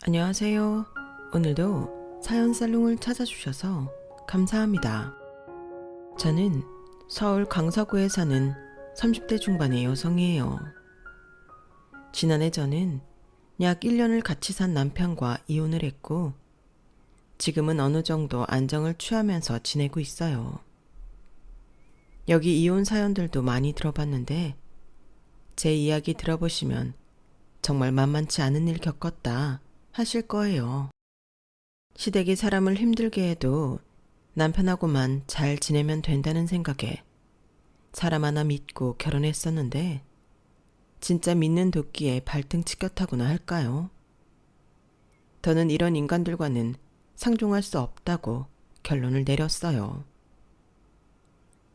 안녕하세요. 오늘도 사연 살롱을 찾아주셔서 감사합니다. 저는 서울 강서구에 사는 30대 중반의 여성이에요. 지난해 저는 약 1년을 같이 산 남편과 이혼을 했고, 지금은 어느 정도 안정을 취하면서 지내고 있어요. 여기 이혼 사연들도 많이 들어봤는데, 제 이야기 들어보시면 정말 만만치 않은 일 겪었다 하실 거예요. 시댁이 사람을 힘들게 해도 남편하고만 잘 지내면 된다는 생각에 사람 하나 믿고 결혼했었는데, 진짜 믿는 도끼에 발등 치꼈다고나 할까요? 더는 이런 인간들과는 상종할 수 없다고 결론을 내렸어요.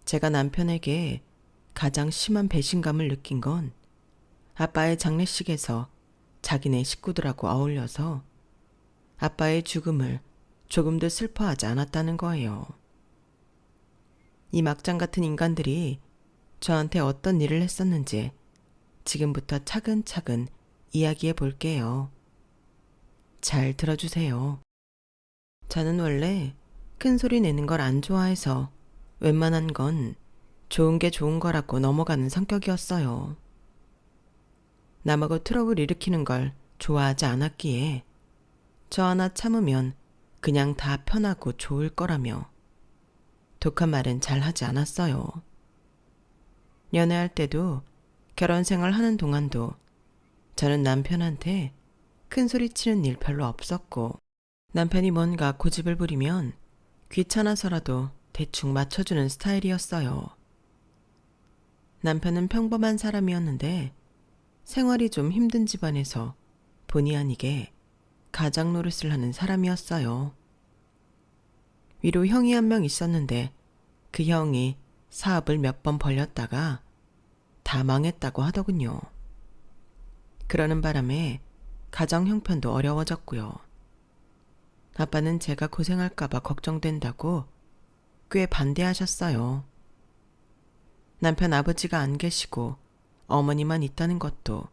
제가 남편에게 가장 심한 배신감을 느낀 건 아빠의 장례식에서 자기네 식구들하고 어울려서 아빠의 죽음을 조금도 슬퍼하지 않았다는 거예요. 이 막장 같은 인간들이 저한테 어떤 일을 했었는지 지금부터 차근차근 이야기해 볼게요. 잘 들어주세요. 저는 원래 큰 소리 내는 걸 안 좋아해서 웬만한 건 좋은 게 좋은 거라고 넘어가는 성격이었어요. 남하고 트러블 일으키는 걸 좋아하지 않았기에 저 하나 참으면 그냥 다 편하고 좋을 거라며 독한 말은 잘 하지 않았어요. 연애할 때도 결혼 생활 하는 동안도 저는 남편한테 큰 소리 치는 일 별로 없었고, 남편이 뭔가 고집을 부리면 귀찮아서라도 대충 맞춰주는 스타일이었어요. 남편은 평범한 사람이었는데 생활이 좀 힘든 집안에서 본의 아니게 가장 노릇을 하는 사람이었어요. 위로 형이 한 명 있었는데 그 형이 사업을 몇 번 벌렸다가 다 망했다고 하더군요. 그러는 바람에 가정 형편도 어려워졌고요. 아빠는 제가 고생할까봐 걱정된다고 꽤 반대하셨어요. 남편 아버지가 안 계시고 어머니만 있다는 것도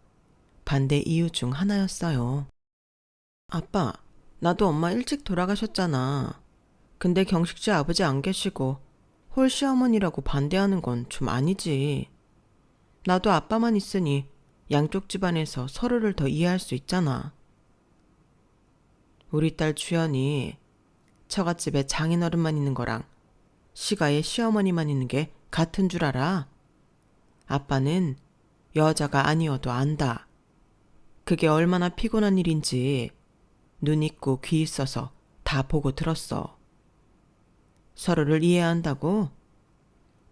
반대 이유 중 하나였어요. 아빠, 나도 엄마 일찍 돌아가셨잖아. 근데 경식씨 아버지 안 계시고 홀 시어머니라고 반대하는 건 좀 아니지. 나도 아빠만 있으니 양쪽 집안에서 서로를 더 이해할 수 있잖아. 우리 딸 주연이 처갓집에 장인어른만 있는 거랑 시가에 시어머니만 있는 게 같은 줄 알아? 아빠는 여자가 아니어도 안다. 그게 얼마나 피곤한 일인지 눈 있고 귀 있어서 다 보고 들었어. 서로를 이해한다고?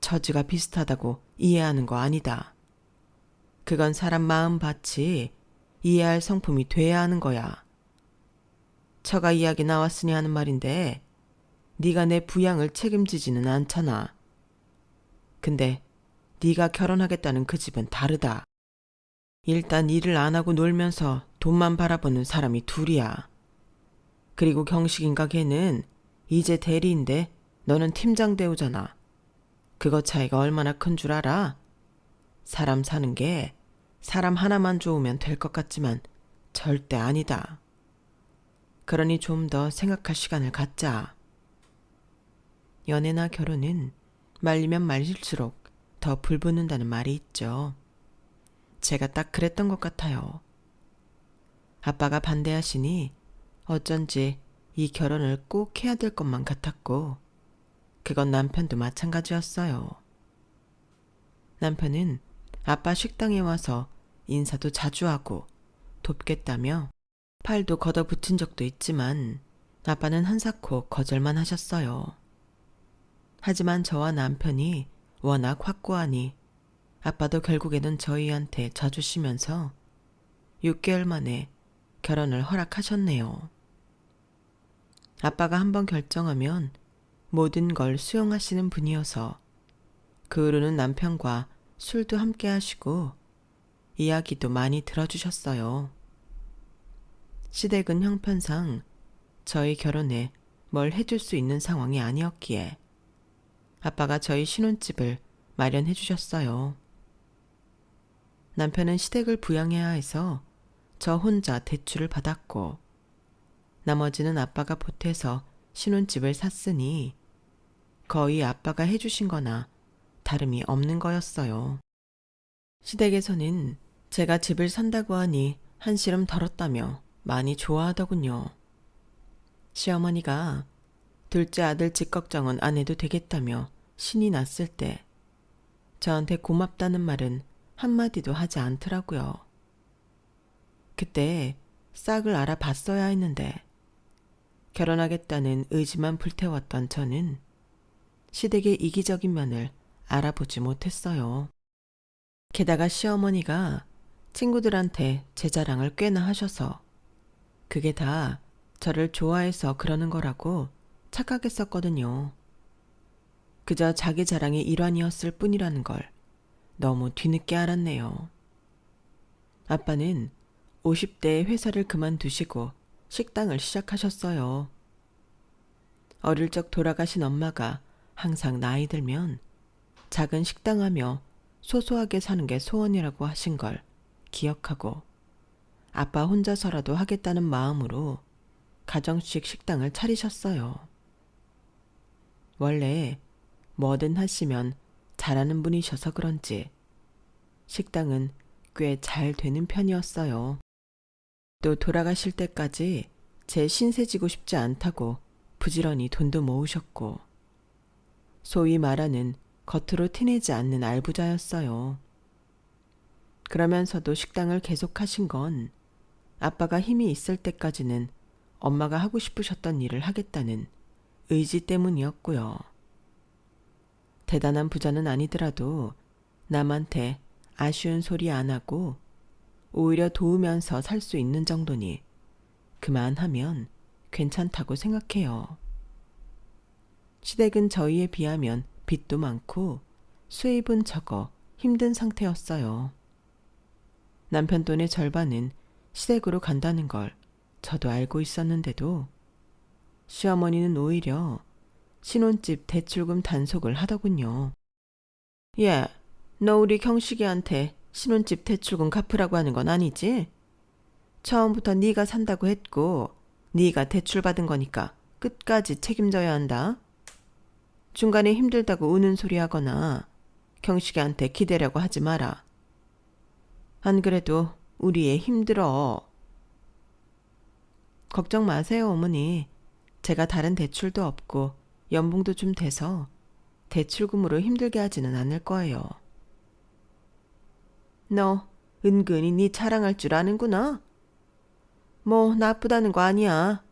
처지가 비슷하다고 이해하는 거 아니다. 그건 사람 마음 밭이 이해할 성품이 돼야 하는 거야. 처가 이야기 나왔으니 하는 말인데 네가 내 부양을 책임지지는 않잖아. 근데 네가 결혼하겠다는 그 집은 다르다. 일단 일을 안 하고 놀면서 돈만 바라보는 사람이 둘이야. 그리고 경식인가 걔는 이제 대리인데 너는 팀장 대우잖아. 그거 차이가 얼마나 큰 줄 알아? 사람 사는 게 사람 하나만 좋으면 될 것 같지만 절대 아니다. 그러니 좀 더 생각할 시간을 갖자. 연애나 결혼은 말리면 말릴수록 더 불붙는다는 말이 있죠. 제가 딱 그랬던 것 같아요. 아빠가 반대하시니 어쩐지 이 결혼을 꼭 해야 될 것만 같았고, 그건 남편도 마찬가지였어요. 남편은 아빠 식당에 와서 인사도 자주 하고 돕겠다며 팔도 걷어붙인 적도 있지만 아빠는 한사코 거절만 하셨어요. 하지만 저와 남편이 워낙 확고하니 아빠도 결국에는 저희한테 져주시면서 6개월 만에 결혼을 허락하셨네요. 아빠가 한번 결정하면 모든 걸 수용하시는 분이어서 그 후로는 남편과 술도 함께 하시고 이야기도 많이 들어주셨어요. 시댁은 형편상 저희 결혼에 뭘 해줄 수 있는 상황이 아니었기에 아빠가 저희 신혼집을 마련해 주셨어요. 남편은 시댁을 부양해야 해서 저 혼자 대출을 받았고, 나머지는 아빠가 보태서 신혼집을 샀으니 거의 아빠가 해주신 거나 다름이 없는 거였어요. 시댁에서는 제가 집을 산다고 하니 한시름 덜었다며 많이 좋아하더군요. 시어머니가 둘째 아들 집 걱정은 안 해도 되겠다며 신이 났을 때 저한테 고맙다는 말은 한마디도 하지 않더라고요. 그때 싹을 알아봤어야 했는데 결혼하겠다는 의지만 불태웠던 저는 시댁의 이기적인 면을 알아보지 못했어요. 게다가 시어머니가 친구들한테 제 자랑을 꽤나 하셔서 그게 다 저를 좋아해서 그러는 거라고 착각했었거든요. 그저 자기 자랑의 일환이었을 뿐이라는 걸 너무 뒤늦게 알았네요. 아빠는 50대에 회사를 그만두시고 식당을 시작하셨어요. 어릴 적 돌아가신 엄마가 항상 나이 들면 작은 식당하며 소소하게 사는 게 소원이라고 하신 걸 기억하고 아빠 혼자서라도 하겠다는 마음으로 가정식 식당을 차리셨어요. 원래 뭐든 하시면 잘하는 분이셔서 그런지 식당은 꽤 잘 되는 편이었어요. 또 돌아가실 때까지 제 신세 지고 싶지 않다고 부지런히 돈도 모으셨고 소위 말하는 겉으로 티내지 않는 알부자였어요. 그러면서도 식당을 계속하신 건 아빠가 힘이 있을 때까지는 엄마가 하고 싶으셨던 일을 하겠다는 의지 때문이었고요. 대단한 부자는 아니더라도 남한테 아쉬운 소리 안 하고 오히려 도우면서 살 수 있는 정도니 그만하면 괜찮다고 생각해요. 시댁은 저희에 비하면 빚도 많고 수입은 적어 힘든 상태였어요. 남편 돈의 절반은 시댁으로 간다는 걸 저도 알고 있었는데도 시어머니는 오히려 신혼집 대출금 단속을 하더군요. 예, 너 우리 경식이한테 신혼집 대출금 갚으라고 하는 건 아니지? 처음부터 네가 산다고 했고 네가 대출받은 거니까 끝까지 책임져야 한다. 중간에 힘들다고 우는 소리 하거나 경식이한테 기대려고 하지 마라. 안 그래도 우리 애 힘들어. 걱정 마세요, 어머니. 제가 다른 대출도 없고 연봉도 좀 돼서 대출금으로 힘들게 하지는 않을 거예요. 너 은근히 네 자랑할 줄 아는구나. 뭐 나쁘다는 거 아니야.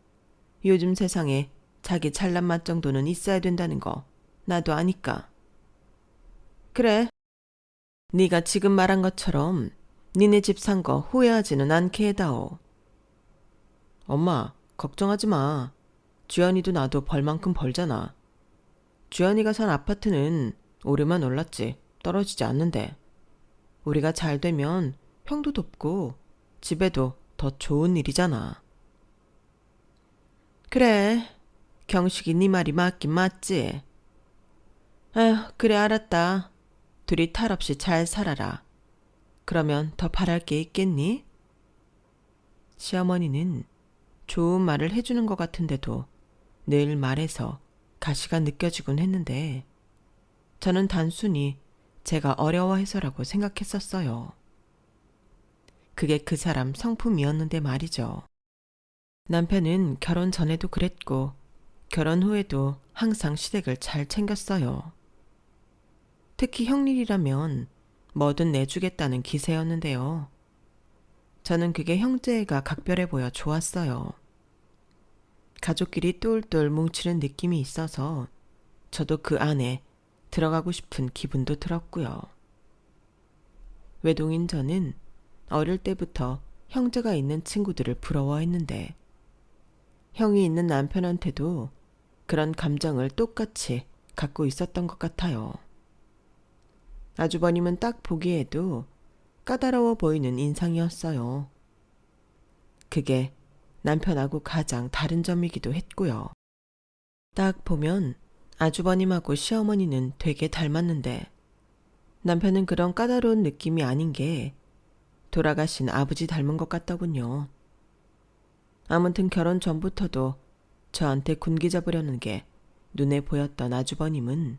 요즘 세상에 자기 잘난 맛 정도는 있어야 된다는 거 나도 아니까. 그래. 네가 지금 말한 것처럼 니네 집 산 거 후회하지는 않게 해다오. 엄마, 걱정하지 마. 주연이도 나도 벌 만큼 벌잖아. 주연이가 산 아파트는 오르면 올랐지 떨어지지 않는데 우리가 잘 되면 형도 돕고 집에도 더 좋은 일이잖아. 그래, 경식이 네 말이 맞긴 맞지. 아휴, 그래 알았다. 둘이 탈 없이 잘 살아라. 그러면 더 바랄 게 있겠니? 시어머니는 좋은 말을 해주는 것 같은데도 늘 말에서 가시가 느껴지곤 했는데 저는 단순히 제가 어려워해서라고 생각했었어요. 그게 그 사람 성품이었는데 말이죠. 남편은 결혼 전에도 그랬고 결혼 후에도 항상 시댁을 잘 챙겼어요. 특히 형일이라면 뭐든 내주겠다는 기세였는데요. 저는 그게 형제애가 각별해 보여 좋았어요. 가족끼리 똘똘 뭉치는 느낌이 있어서 저도 그 안에 들어가고 싶은 기분도 들었고요. 외동인 저는 어릴 때부터 형제가 있는 친구들을 부러워했는데 형이 있는 남편한테도 그런 감정을 똑같이 갖고 있었던 것 같아요. 아주버님은 딱 보기에도 까다로워 보이는 인상이었어요. 그게 남편하고 가장 다른 점이기도 했고요. 딱 보면 아주버님하고 시어머니는 되게 닮았는데 남편은 그런 까다로운 느낌이 아닌 게 돌아가신 아버지 닮은 것 같더군요. 아무튼 결혼 전부터도 저한테 군기 잡으려는 게 눈에 보였던 아주버님은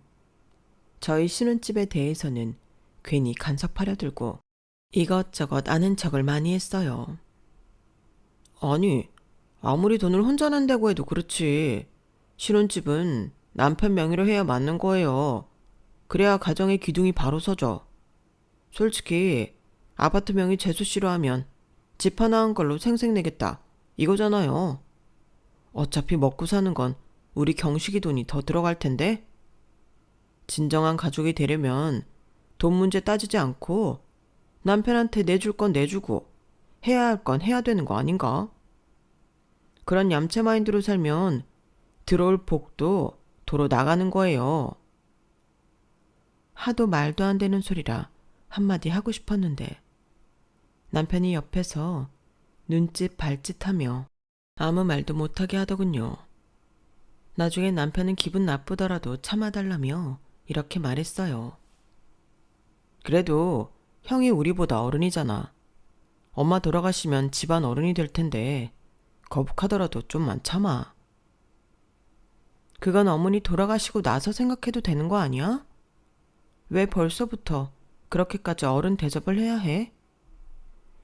저희 신혼집에 대해서는 괜히 간섭하려 들고 이것저것 아는 척을 많이 했어요. 아니, 아무리 돈을 혼자 낸다고 해도 그렇지. 신혼집은 남편 명의로 해야 맞는 거예요. 그래야 가정의 기둥이 바로 서죠. 솔직히 아파트 명의 재수 씨로 하면 집 하나 한 걸로 생색내겠다. 이거잖아요. 어차피 먹고 사는 건 우리 경식이 돈이 더 들어갈 텐데? 진정한 가족이 되려면 돈 문제 따지지 않고 남편한테 내줄 건 내주고 해야 할 건 해야 되는 거 아닌가? 그런 얌체 마인드로 살면 들어올 복도 도로 나가는 거예요. 하도 말도 안 되는 소리라 한마디 하고 싶었는데 남편이 옆에서 눈짓 발짓하며 아무 말도 못하게 하더군요. 나중에 남편은 기분 나쁘더라도 참아달라며 이렇게 말했어요. 그래도 형이 우리보다 어른이잖아. 엄마 돌아가시면 집안 어른이 될 텐데 거북하더라도 좀만 참아. 그건 어머니 돌아가시고 나서 생각해도 되는 거 아니야? 왜 벌써부터 그렇게까지 어른 대접을 해야 해?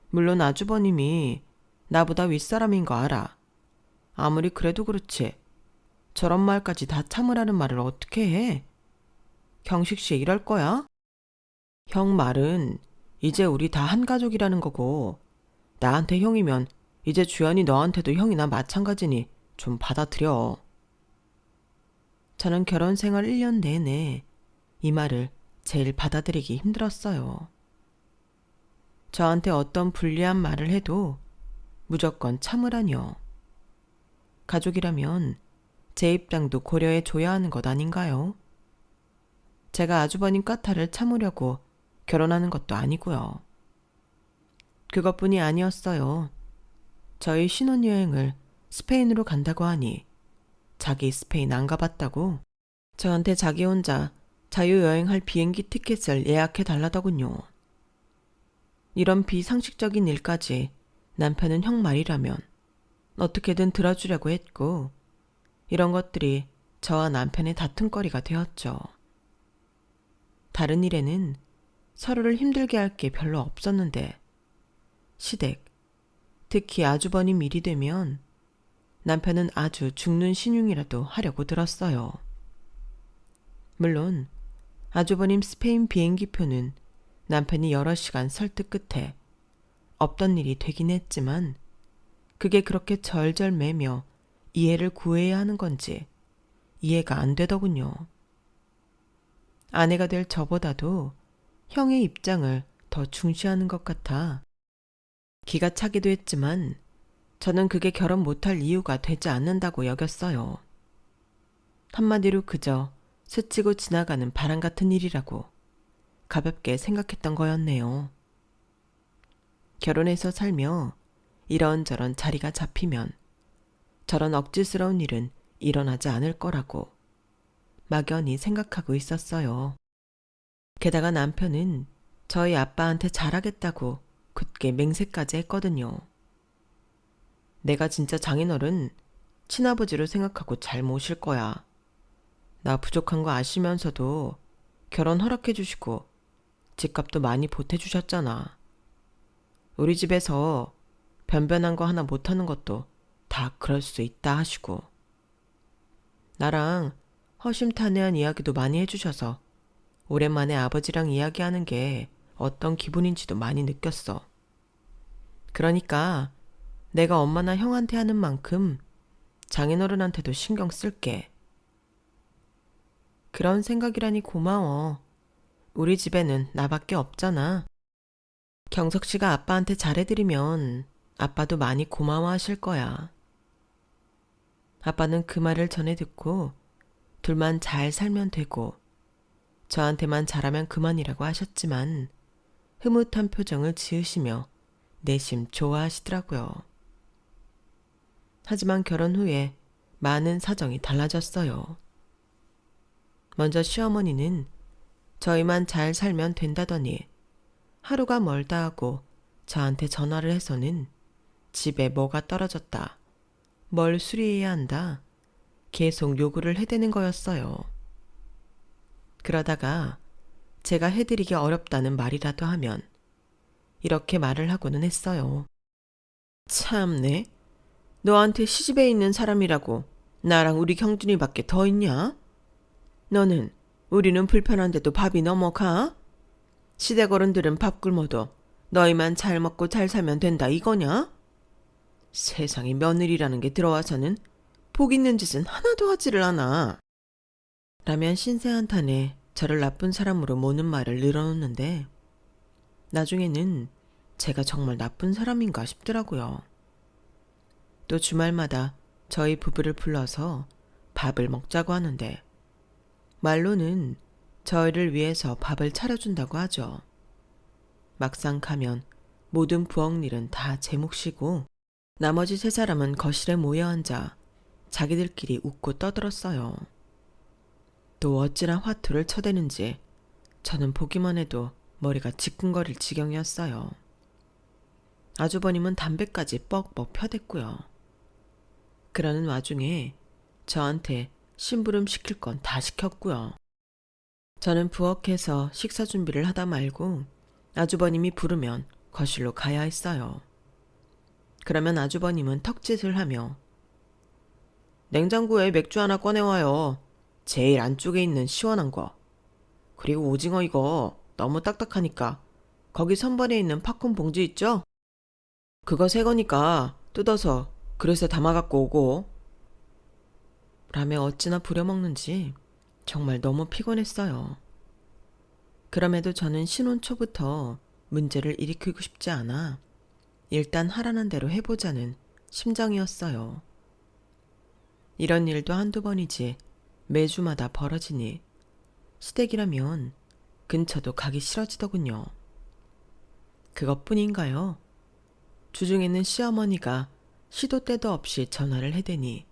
물론 아주버님이 나보다 윗사람인 거 알아. 아무리 그래도 그렇지. 저런 말까지 다 참으라는 말을 어떻게 해? 경식 씨 이럴 거야? 형 말은 이제 우리 다 한 가족이라는 거고 나한테 형이면 이제 주연이 너한테도 형이나 마찬가지니 좀 받아들여. 저는 결혼 생활 1년 내내 이 말을 제일 받아들이기 힘들었어요. 저한테 어떤 불리한 말을 해도 무조건 참으라뇨. 가족이라면 제 입장도 고려해 줘야 하는 것 아닌가요? 제가 아주버님 까탈을 참으려고 결혼하는 것도 아니고요. 그것뿐이 아니었어요. 저희 신혼여행을 스페인으로 간다고 하니 자기 스페인 안 가봤다고 저한테 자기 혼자 자유여행할 비행기 티켓을 예약해 달라더군요. 이런 비상식적인 일까지 남편은 형 말이라면 어떻게든 들어주려고 했고 이런 것들이 저와 남편의 다툼거리가 되었죠. 다른 일에는 서로를 힘들게 할 게 별로 없었는데 시댁, 특히 아주버님 일이 되면 남편은 아주 죽는 신용이라도 하려고 들었어요. 물론 아주버님 스페인 비행기표는 남편이 여러 시간 설득 끝에 없던 일이 되긴 했지만 그게 그렇게 절절매며 이해를 구해야 하는 건지 이해가 안 되더군요. 아내가 될 저보다도 형의 입장을 더 중시하는 것 같아 기가 차기도 했지만 저는 그게 결혼 못할 이유가 되지 않는다고 여겼어요. 한마디로 그저 스치고 지나가는 바람 같은 일이라고 가볍게 생각했던 거였네요. 결혼해서 살며 이런저런 자리가 잡히면 저런 억지스러운 일은 일어나지 않을 거라고 막연히 생각하고 있었어요. 게다가 남편은 저희 아빠한테 잘하겠다고 굳게 맹세까지 했거든요. 내가 진짜 장인어른 친아버지로 생각하고 잘 모실 거야. 나 부족한 거 아시면서도 결혼 허락해 주시고 집값도 많이 보태주셨잖아. 우리 집에서 변변한 거 하나 못하는 것도 다 그럴 수 있다 하시고 나랑 허심탄회한 이야기도 많이 해주셔서 오랜만에 아버지랑 이야기하는 게 어떤 기분인지도 많이 느꼈어. 그러니까 내가 엄마나 형한테 하는 만큼 장인어른한테도 신경 쓸게. 그런 생각이라니 고마워. 우리 집에는 나밖에 없잖아. 경석 씨가 아빠한테 잘해드리면 아빠도 많이 고마워하실 거야. 아빠는 그 말을 전해 듣고 둘만 잘 살면 되고 저한테만 잘하면 그만이라고 하셨지만 흐뭇한 표정을 지으시며 내심 좋아하시더라고요. 하지만 결혼 후에 많은 사정이 달라졌어요. 먼저 시어머니는 저희만 잘 살면 된다더니 하루가 멀다 하고 저한테 전화를 해서는 집에 뭐가 떨어졌다, 뭘 수리해야 한다. 계속 요구를 해대는 거였어요. 그러다가 제가 해드리기 어렵다는 말이라도 하면 이렇게 말을 하고는 했어요. 참네. 너한테 시집에 있는 사람이라고 나랑 우리 경준이밖에 더 있냐? 너는 우리는 불편한데도 밥이 넘어가? 시댁 어른들은 밥 굶어도 너희만 잘 먹고 잘 살면 된다 이거냐? 세상에 며느리라는 게 들어와서는 복 있는 짓은 하나도 하지를 않아. 라면 신세한탄에 저를 나쁜 사람으로 모는 말을 늘어놓는데 나중에는 제가 정말 나쁜 사람인가 싶더라고요. 또 주말마다 저희 부부를 불러서 밥을 먹자고 하는데 말로는 저희를 위해서 밥을 차려준다고 하죠. 막상 가면 모든 부엌일은 다 제 몫이고 나머지 세 사람은 거실에 모여 앉아 자기들끼리 웃고 떠들었어요. 또 어찌나 화투를 쳐대는지 저는 보기만 해도 머리가 지끈거릴 지경이었어요. 아주버님은 담배까지 뻑뻑 펴댔고요. 그러는 와중에 저한테 심부름 시킬 건 다 시켰고요. 저는 부엌에서 식사 준비를 하다 말고 아주버님이 부르면 거실로 가야 했어요. 그러면 아주버님은 턱짓을 하며 냉장고에 맥주 하나 꺼내와요. 제일 안쪽에 있는 시원한 거. 그리고 오징어 이거 너무 딱딱하니까 거기 선반에 있는 팝콘 봉지 있죠? 그거 새 거니까 뜯어서 그릇에 담아갖고 오고. 라며 어찌나 부려먹는지 정말 너무 피곤했어요. 그럼에도 저는 신혼 초부터 문제를 일으키고 싶지 않아 일단 하라는 대로 해보자는 심정이었어요. 이런 일도 한두 번이지 매주마다 벌어지니 시댁이라면 근처도 가기 싫어지더군요. 그것뿐인가요? 주중에는 시어머니가 시도 때도 없이 전화를 해대니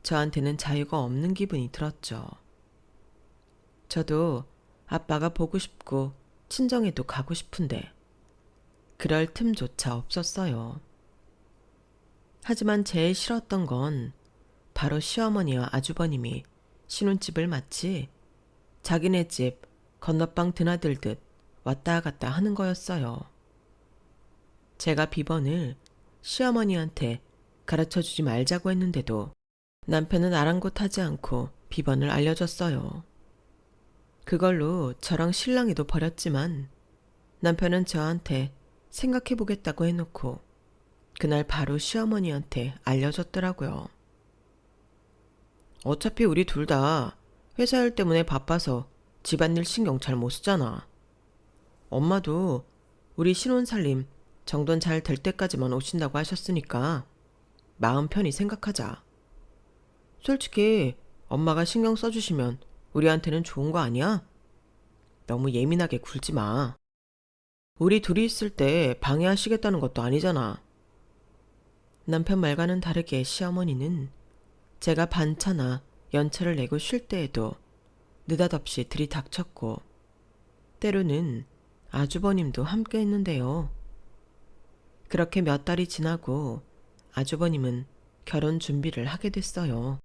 저한테는 자유가 없는 기분이 들었죠. 저도 아빠가 보고 싶고 친정에도 가고 싶은데 그럴 틈조차 없었어요. 하지만 제일 싫었던 건 바로 시어머니와 아주버님이 신혼집을 마치 자기네 집 건너방 드나들듯 왔다 갔다 하는 거였어요. 제가 비번을 시어머니한테 가르쳐주지 말자고 했는데도 남편은 아랑곳하지 않고 비번을 알려줬어요. 그걸로 저랑 신랑이도 버렸지만 남편은 저한테 생각해보겠다고 해놓고 그날 바로 시어머니한테 알려줬더라고요. 어차피 우리 둘 다 회사 일 때문에 바빠서 집안일 신경 잘 못 쓰잖아. 엄마도 우리 신혼살림 정돈 잘 될 때까지만 오신다고 하셨으니까 마음 편히 생각하자. 솔직히 엄마가 신경 써주시면 우리한테는 좋은 거 아니야? 너무 예민하게 굴지 마. 우리 둘이 있을 때 방해하시겠다는 것도 아니잖아. 남편 말과는 다르게 시어머니는 제가 반차나 연차를 내고 쉴 때에도 느닷없이 들이닥쳤고 때로는 아주버님도 함께 했는데요. 그렇게 몇 달이 지나고 아주버님은 결혼 준비를 하게 됐어요.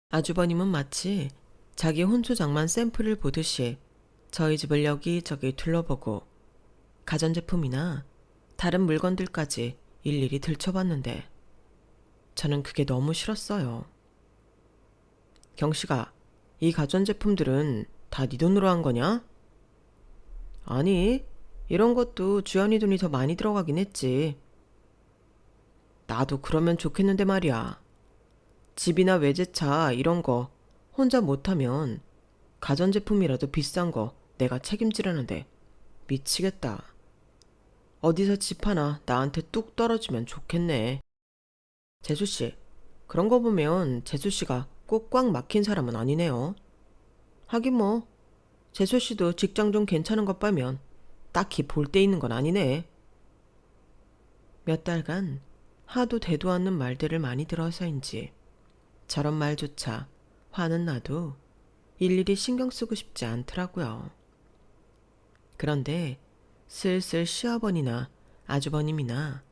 아주버님은 마치 자기 혼수장만 샘플을 보듯이 저희 집을 여기저기 둘러보고 가전제품이나 다른 물건들까지 일일이 들춰봤는데 저는 그게 너무 싫었어요. 경씨가 이 가전제품들은 다 네 돈으로 한 거냐? 아니, 이런 것도 주연이 돈이 더 많이 들어가긴 했지. 나도 그러면 좋겠는데 말이야. 집이나 외제차 이런 거 혼자 못하면 가전제품이라도 비싼 거 내가 책임지라는데 미치겠다. 어디서 집 하나 나한테 뚝 떨어지면 좋겠네. 재수씨, 그런 거 보면 재수씨가 꼭 꽉 막힌 사람은 아니네요. 하긴 뭐 재수씨도 직장 좀 괜찮은 것 빼면 딱히 볼 데 있는 건 아니네. 몇 달간 하도 대도 않는 말들을 많이 들어서인지 저런 말조차 화는 나도 일일이 신경 쓰고 싶지 않더라고요. 그런데 슬슬 시어머니나 아주버님이나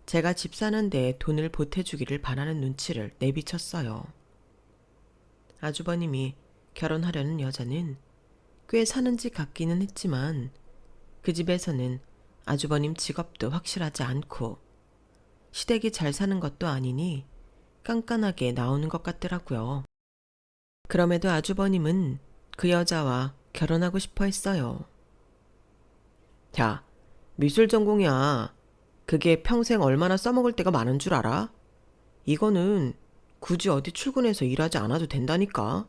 제가 집 사는데 돈을 보태주기를 바라는 눈치를 내비쳤어요. 아주버님이 결혼하려는 여자는 꽤 사는 집 같기는 했지만 그 집에서는 아주버님 직업도 확실하지 않고 시댁이 잘 사는 것도 아니니 깐깐하게 나오는 것 같더라고요. 그럼에도 아주버님은 그 여자와 결혼하고 싶어 했어요. 야, 미술 전공이야. 그게 평생 얼마나 써먹을 때가 많은 줄 알아? 이거는 굳이 어디 출근해서 일하지 않아도 된다니까.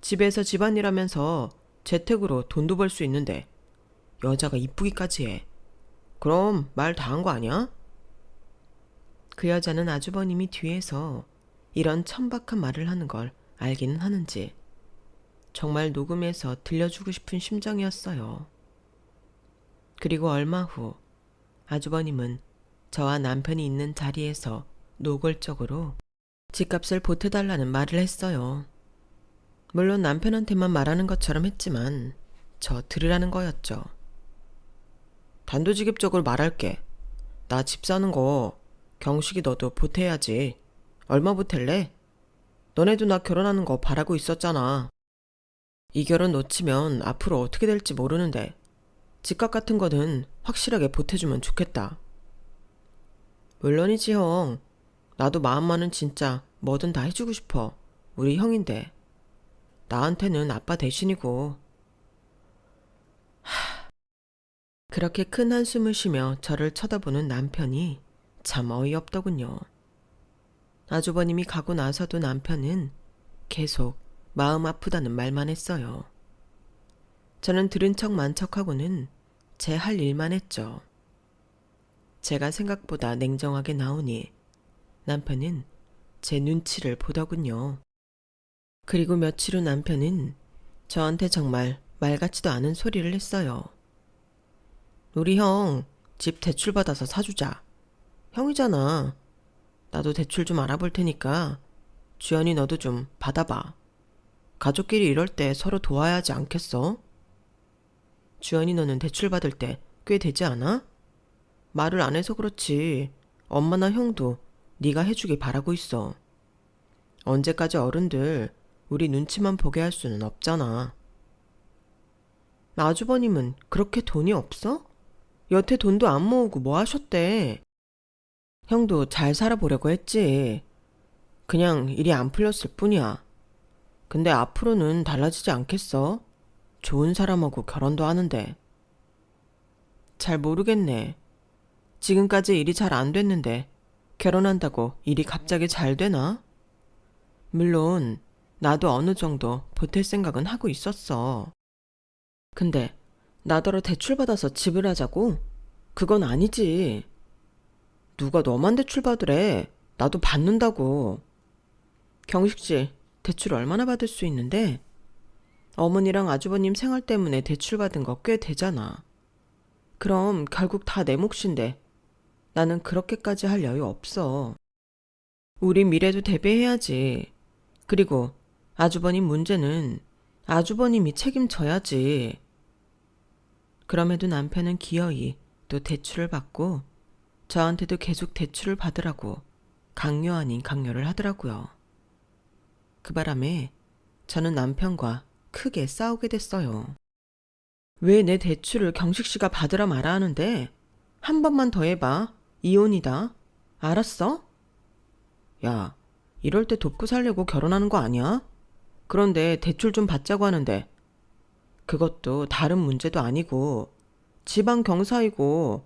집에서 집안일 하면서 재택으로 돈도 벌 수 있는데 여자가 이쁘기까지 해. 그럼 말 다 한 거 아니야? 그 여자는 아주버님이 뒤에서 이런 천박한 말을 하는 걸 알기는 하는지 정말 녹음해서 들려주고 싶은 심정이었어요. 그리고 얼마 후 아주버님은 저와 남편이 있는 자리에서 노골적으로 집값을 보태달라는 말을 했어요. 물론 남편한테만 말하는 것처럼 했지만 저 들으라는 거였죠. 단도직입적으로 말할게. 나 집 사는 거 경식이 너도 보태야지. 얼마 보탤래? 너네도 나 결혼하는 거 바라고 있었잖아. 이 결혼 놓치면 앞으로 어떻게 될지 모르는데 집값 같은 거는 확실하게 보태주면 좋겠다. 물론이지 형. 나도 마음만은 진짜 뭐든 다 해주고 싶어. 우리 형인데. 나한테는 아빠 대신이고. 그렇게 큰 한숨을 쉬며 저를 쳐다보는 남편이 참 어이없더군요. 아주버님이 가고 나서도 남편은 계속 마음 아프다는 말만 했어요. 저는 들은 척만 척하고는 제 할 일만 했죠. 제가 생각보다 냉정하게 나오니 남편은 제 눈치를 보더군요. 그리고 며칠 후 남편은 저한테 정말 말 같지도 않은 소리를 했어요. 우리 형 집 대출 받아서 사주자. 형이잖아. 나도 대출 좀 알아볼 테니까 주연이 너도 좀 받아봐. 가족끼리 이럴 때 서로 도와야 하지 않겠어? 주연이 너는 대출 받을 때 꽤 되지 않아? 말을 안 해서 그렇지 엄마나 형도 네가 해주길 바라고 있어. 언제까지 어른들 우리 눈치만 보게 할 수는 없잖아. 아주버님은 그렇게 돈이 없어? 여태 돈도 안 모으고 뭐 하셨대? 형도 잘 살아보려고 했지. 그냥 일이 안 풀렸을 뿐이야. 근데 앞으로는 달라지지 않겠어? 좋은 사람하고 결혼도 하는데. 잘 모르겠네. 지금까지 일이 잘 안 됐는데 결혼한다고 일이 갑자기 잘 되나? 물론 나도 어느 정도 보탤 생각은 하고 있었어. 근데 나더러 대출받아서 집을 하자고? 그건 아니지. 누가 너만 대출받으래. 나도 받는다고. 경식씨 대출 얼마나 받을 수 있는데? 어머니랑 아주버님 생활 때문에 대출받은 거 꽤 되잖아. 그럼 결국 다 내 몫인데 나는 그렇게까지 할 여유 없어. 우리 미래도 대비해야지. 그리고 아주버님 문제는 아주버님이 책임져야지. 그럼에도 남편은 기어이 또 대출을 받고 저한테도 계속 대출을 받으라고 강요 아닌 강요를 하더라고요. 그 바람에 저는 남편과 크게 싸우게 됐어요. 왜 내 대출을 경식 씨가 받으라 말아 하는데? 한 번만 더 해봐. 이혼이다. 알았어? 야, 이럴 때 돕고 살려고 결혼하는 거 아니야? 그런데 대출 좀 받자고 하는데 그것도 다른 문제도 아니고 지방 경사이고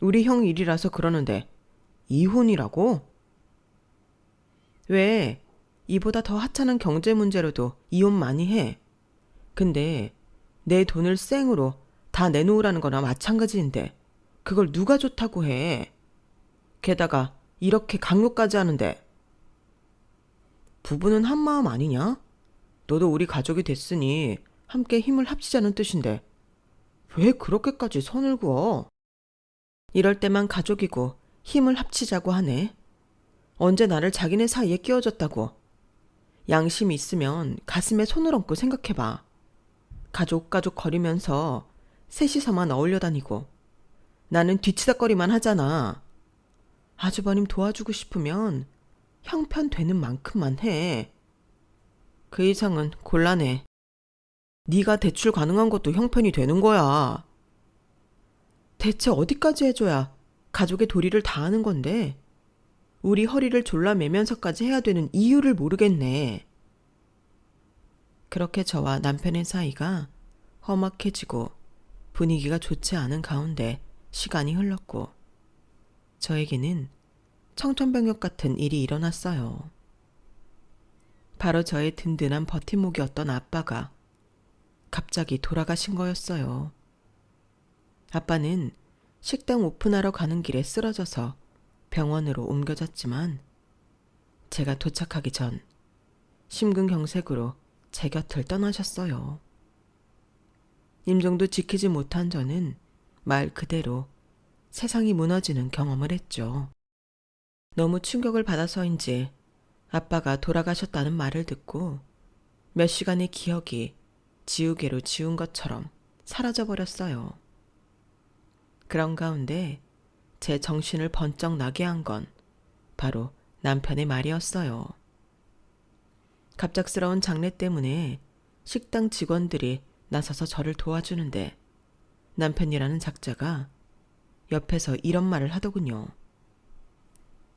우리 형 일이라서 그러는데 이혼이라고? 왜? 이보다 더 하찮은 경제 문제로도 이혼 많이 해. 근데 내 돈을 생으로 다 내놓으라는 거나 마찬가지인데 그걸 누가 좋다고 해. 게다가 이렇게 강요까지 하는데. 부부는 한마음 아니냐? 너도 우리 가족이 됐으니 함께 힘을 합치자는 뜻인데 왜 그렇게까지 선을 그어? 이럴 때만 가족이고 힘을 합치자고 하네. 언제 나를 자기네 사이에 끼워줬다고. 양심이 있으면 가슴에 손을 얹고 생각해봐. 가족 거리면서 셋이서만 어울려 다니고 나는 뒤치다거리만 하잖아. 아주버님 도와주고 싶으면 형편 되는 만큼만 해. 그 이상은 곤란해. 네가 대출 가능한 것도 형편이 되는 거야. 대체 어디까지 해줘야 가족의 도리를 다하는 건데 우리 허리를 졸라매면서까지 해야 되는 이유를 모르겠네. 그렇게 저와 남편의 사이가 험악해지고 분위기가 좋지 않은 가운데 시간이 흘렀고 저에게는 청천벽력 같은 일이 일어났어요. 바로 저의 든든한 버팀목이었던 아빠가 갑자기 돌아가신 거였어요. 아빠는 식당 오픈하러 가는 길에 쓰러져서 병원으로 옮겨졌지만 제가 도착하기 전 심근경색으로 제 곁을 떠나셨어요. 임종도 지키지 못한 저는 말 그대로 세상이 무너지는 경험을 했죠. 너무 충격을 받아서인지 아빠가 돌아가셨다는 말을 듣고 몇 시간의 기억이 지우개로 지운 것처럼 사라져버렸어요. 그런 가운데 제 정신을 번쩍 나게 한 건 바로 남편의 말이었어요. 갑작스러운 장례 때문에 식당 직원들이 나서서 저를 도와주는데 남편이라는 작자가 옆에서 이런 말을 하더군요.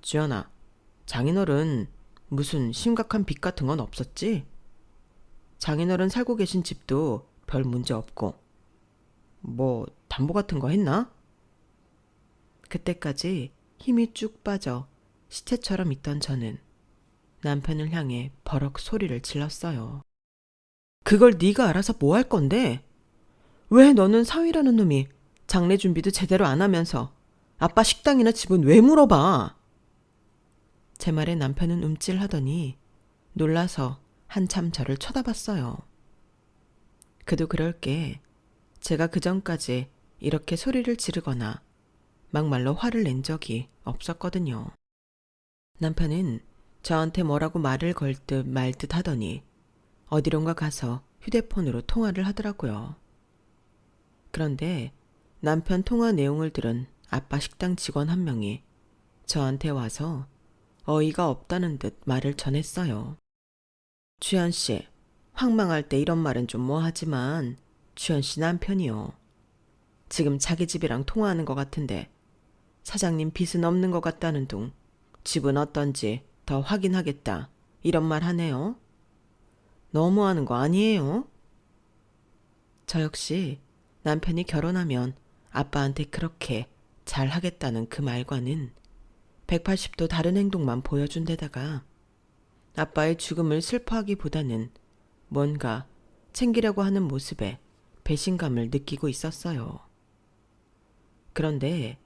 주연아, 장인어른 무슨 심각한 빚 같은 건 없었지? 장인어른 살고 계신 집도 별 문제 없고 뭐 담보 같은 거 했나? 그때까지 힘이 쭉 빠져 시체처럼 있던 저는 남편을 향해 버럭 소리를 질렀어요. 그걸 네가 알아서 뭐 할 건데? 왜 너는 사위라는 놈이 장례 준비도 제대로 안 하면서 아빠 식당이나 집은 왜 물어봐? 제 말에 남편은 움찔하더니 놀라서 한참 저를 쳐다봤어요. 그도 그럴 게 제가 그전까지 이렇게 소리를 지르거나 막말로 화를 낸 적이 없었거든요. 남편은 저한테 뭐라고 말을 걸 듯 말 듯 하더니 어디론가 가서 휴대폰으로 통화를 하더라고요. 그런데 남편 통화 내용을 들은 아빠 식당 직원 한 명이 저한테 와서 어이가 없다는 듯 말을 전했어요. 주연 씨, 황망할 때 이런 말은 좀 뭐하지만 주연 씨 남편이요. 지금 자기 집이랑 통화하는 것 같은데 사장님 빚은 없는 것 같다는 둥 집은 어떤지 더 확인하겠다 이런 말 하네요. 너무하는 거 아니에요? 저 역시 남편이 결혼하면 아빠한테 그렇게 잘하겠다는 그 말과는 180도 다른 행동만 보여준 데다가 아빠의 죽음을 슬퍼하기보다는 뭔가 챙기려고 하는 모습에 배신감을 느끼고 있었어요. 그런데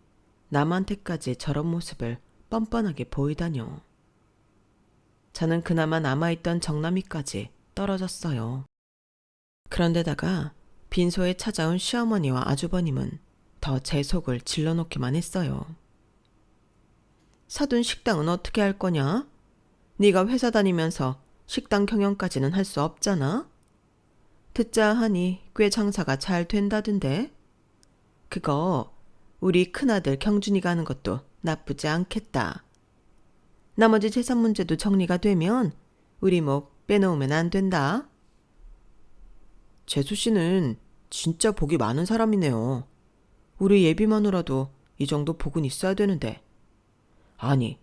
남한테까지 저런 모습을 뻔뻔하게 보이다뇨. 저는 그나마 남아있던 정남이까지 떨어졌어요. 그런데다가 빈소에 찾아온 시어머니와 아주버님은 더 제 속을 질러놓기만 했어요. 사돈 식당은 어떻게 할 거냐? 네가 회사 다니면서 식당 경영까지는 할 수 없잖아? 듣자 하니 꽤 장사가 잘 된다던데? 그거 우리 큰아들 경준이가 하는 것도 나쁘지 않겠다. 나머지 재산 문제도 정리가 되면 우리 목 빼놓으면 안 된다. 재수 씨는 진짜 복이 많은 사람이네요. 우리 예비마누라도 이 정도 복은 있어야 되는데. 아니,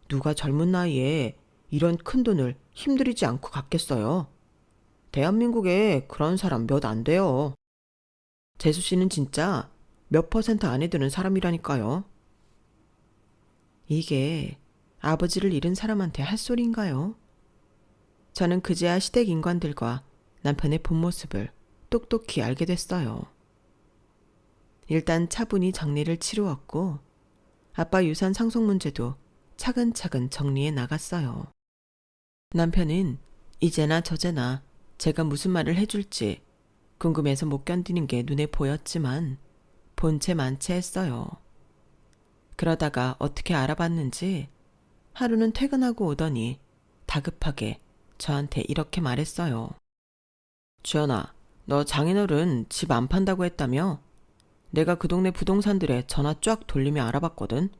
누가 젊은 나이에 이런 큰 돈을 힘들이지 않고 갖겠어요. 대한민국에 그런 사람 몇 안 돼요. 재수 씨는 진짜 몇 퍼센트 안에 드는 사람이라니까요. 이게 아버지를 잃은 사람한테 할 소리인가요? 저는 그제야 시댁 인관들과 남편의 본 모습을 똑똑히 알게 됐어요. 일단 차분히 장례를 치루었고 아빠 유산 상속 문제도 차근차근 정리해 나갔어요. 남편은 이제나 저제나 제가 무슨 말을 해줄지 궁금해서 못 견디는 게 눈에 보였지만 본체 만체했어요. 그러다가 어떻게 알아봤는지 하루는 퇴근하고 오더니 다급하게 저한테 이렇게 말했어요. 주연아, 너 장인어른 집 안 판다고 했다며? 내가 그 동네 부동산들에 전화 쫙 돌리며 알아봤거든.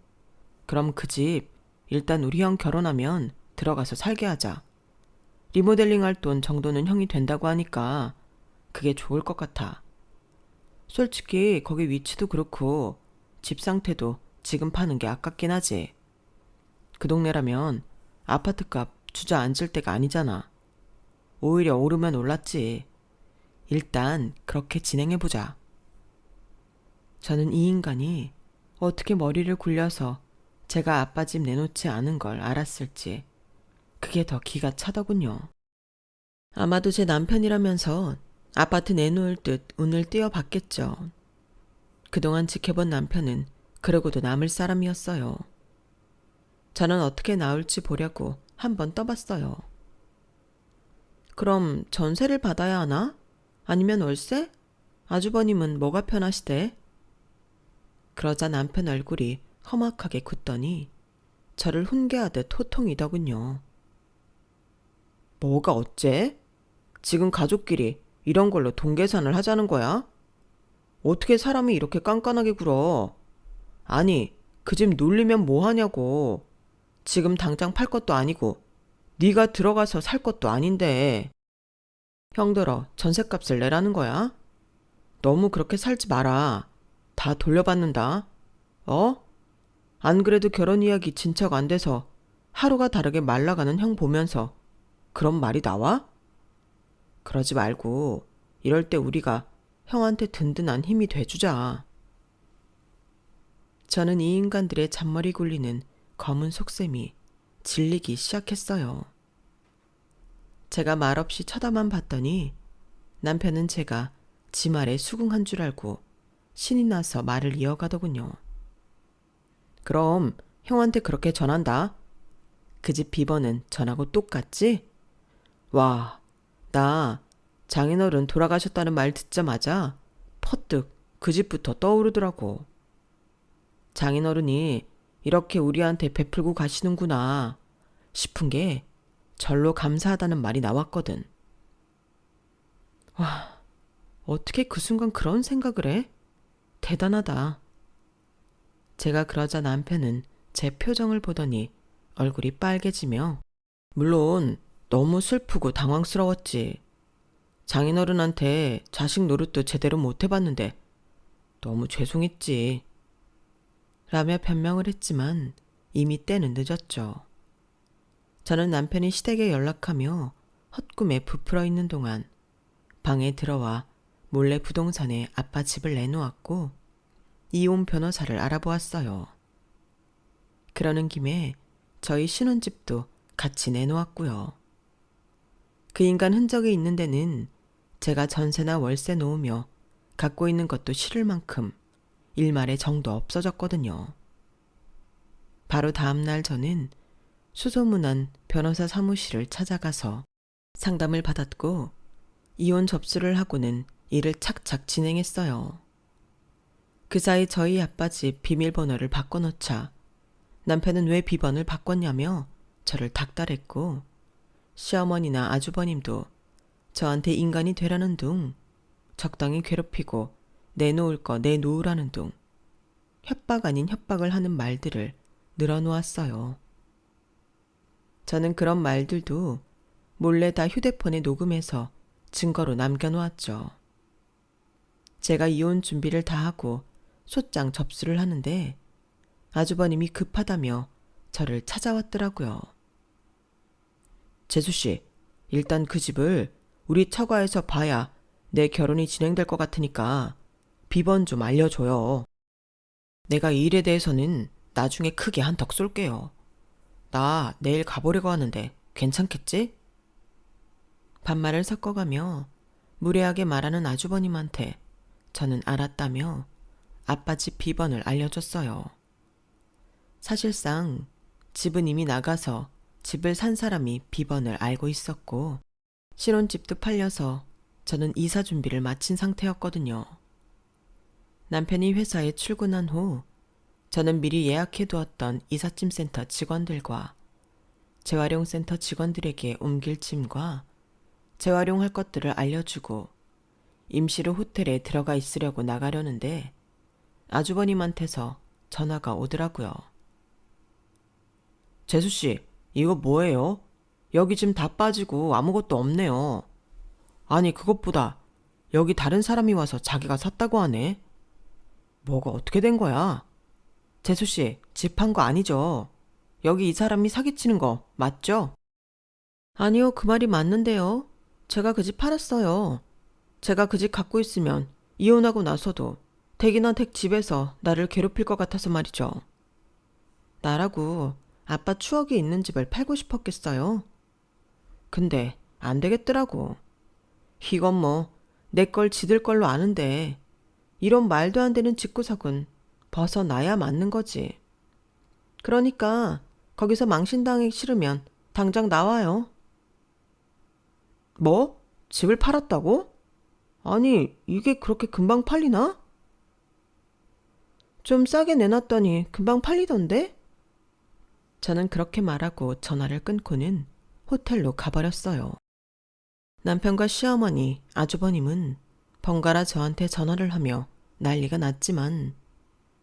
그럼 그 집 일단 우리 형 결혼하면 들어가서 살게 하자. 리모델링 할 돈 정도는 형이 된다고 하니까 그게 좋을 것 같아. 솔직히 거기 위치도 그렇고 집 상태도 지금 파는 게 아깝긴 하지. 그 동네라면 아파트값 주저앉을 때가 아니잖아. 오히려 오르면 올랐지. 일단 그렇게 진행해보자. 저는 이 인간이 어떻게 머리를 굴려서 제가 아빠 집 내놓지 않은 걸 알았을지 그게 더 기가 차더군요. 아마도 제 남편이라면서 아파트 내놓을 듯 운을 띄어봤겠죠. 그동안 지켜본 남편은 그러고도 남을 사람이었어요. 저는 어떻게 나올지 보려고 한번 떠봤어요. 그럼 전세를 받아야 하나? 아니면 월세? 아주버님은 뭐가 편하시대? 그러자 남편 얼굴이 험악하게 굳더니 저를 훈계하듯 호통이더군요. 뭐가 어째? 지금 가족끼리 이런 걸로 돈 계산을 하자는 거야? 어떻게 사람이 이렇게 깐깐하게 굴어? 아니, 그 집 놀리면 뭐 하냐고. 지금 당장 팔 것도 아니고 네가 들어가서 살 것도 아닌데. 형들어 전셋값을 내라는 거야? 너무 그렇게 살지 마라. 다 돌려받는다. 어? 안 그래도 결혼 이야기 진척 안 돼서 하루가 다르게 말라가는 형 보면서 그런 말이 나와? 그러지 말고 이럴 때 우리가 형한테 든든한 힘이 돼주자. 저는 이 인간들의 잔머리 굴리는 검은 속셈이 질리기 시작했어요. 제가 말없이 쳐다만 봤더니 남편은 제가 지 말에 수긍한 줄 알고 신이 나서 말을 이어가더군요. 그럼 형한테 그렇게 전한다. 그 집 비번은 전하고 똑같지? 와, 나 장인어른 돌아가셨다는 말 듣자마자 퍼뜩 그 집부터 떠오르더라고. 장인어른이 이렇게 우리한테 베풀고 가시는구나 싶은 게 절로 감사하다는 말이 나왔거든. 와, 어떻게 그 순간 그런 생각을 해? 대단하다. 제가 그러자 남편은 제 표정을 보더니 얼굴이 빨개지며 물론 너무 슬프고 당황스러웠지. 장인어른한테 자식 노릇도 제대로 못 해봤는데 너무 죄송했지. 라며 변명을 했지만 이미 때는 늦었죠. 저는 남편이 시댁에 연락하며 헛꿈에 부풀어 있는 동안 방에 들어와 몰래 부동산에 아빠 집을 내놓았고 이혼 변호사를 알아보았어요. 그러는 김에 저희 신혼집도 같이 내놓았고요. 그 인간 흔적이 있는 데는 제가 전세나 월세 놓으며 갖고 있는 것도 싫을 만큼 일말의 정도 없어졌거든요. 바로 다음날 저는 수소문한 변호사 사무실을 찾아가서 상담을 받았고 이혼 접수를 하고는 일을 착착 진행했어요. 그 사이 저희 아빠 집 비밀번호를 바꿔놓자 남편은 왜 비번을 바꿨냐며 저를 닥달했고 시어머니나 아주버님도 저한테 인간이 되라는 둥 적당히 괴롭히고 내놓을 거 내놓으라는 둥 협박 아닌 협박을 하는 말들을 늘어놓았어요. 저는 그런 말들도 몰래 다 휴대폰에 녹음해서 증거로 남겨놓았죠. 제가 이혼 준비를 다 하고 소장 접수를 하는데 아주버님이 급하다며 저를 찾아왔더라고요. 재수씨, 일단 그 집을 우리 처가에서 봐야 내 결혼이 진행될 것 같으니까 비번 좀 알려줘요. 내가 이 일에 대해서는 나중에 크게 한턱 쏠게요. 나 내일 가보려고 하는데 괜찮겠지? 반말을 섞어가며 무례하게 말하는 아주버님한테 저는 알았다며 아빠 집 비번을 알려줬어요. 사실상 집은 이미 나가서 집을 산 사람이 비번을 알고 있었고 신혼집도 팔려서 저는 이사 준비를 마친 상태였거든요. 남편이 회사에 출근한 후 저는 미리 예약해두었던 이삿짐 센터 직원들과 재활용센터 직원들에게 옮길 짐과 재활용할 것들을 알려주고 임시로 호텔에 들어가 있으려고 나가려는데 아주버님한테서 전화가 오더라고요. 재수씨, 이거 뭐예요? 여기 지금 다 빠지고 아무것도 없네요. 아니, 그것보다 여기 다른 사람이 와서 자기가 샀다고 하네. 뭐가 어떻게 된 거야? 재수씨, 집 판 거 아니죠? 여기 이 사람이 사기치는 거 맞죠? 아니요, 그 말이 맞는데요. 제가 그 집 팔았어요. 제가 그 집 갖고 있으면 이혼하고 나서도 댁이나 댁 집에서 나를 괴롭힐 것 같아서 말이죠. 나라고 아빠 추억이 있는 집을 팔고 싶었겠어요? 근데 안 되겠더라고. 이건 뭐 내 걸 지들 걸로 아는데 이런 말도 안 되는 집구석은 벗어나야 맞는 거지. 그러니까 거기서 망신당하기 싫으면 당장 나와요. 뭐? 집을 팔았다고? 아니, 이게 그렇게 금방 팔리나? 좀 싸게 내놨더니 금방 팔리던데? 저는 그렇게 말하고 전화를 끊고는 호텔로 가버렸어요. 남편과 시어머니, 아주버님은 번갈아 저한테 전화를 하며 난리가 났지만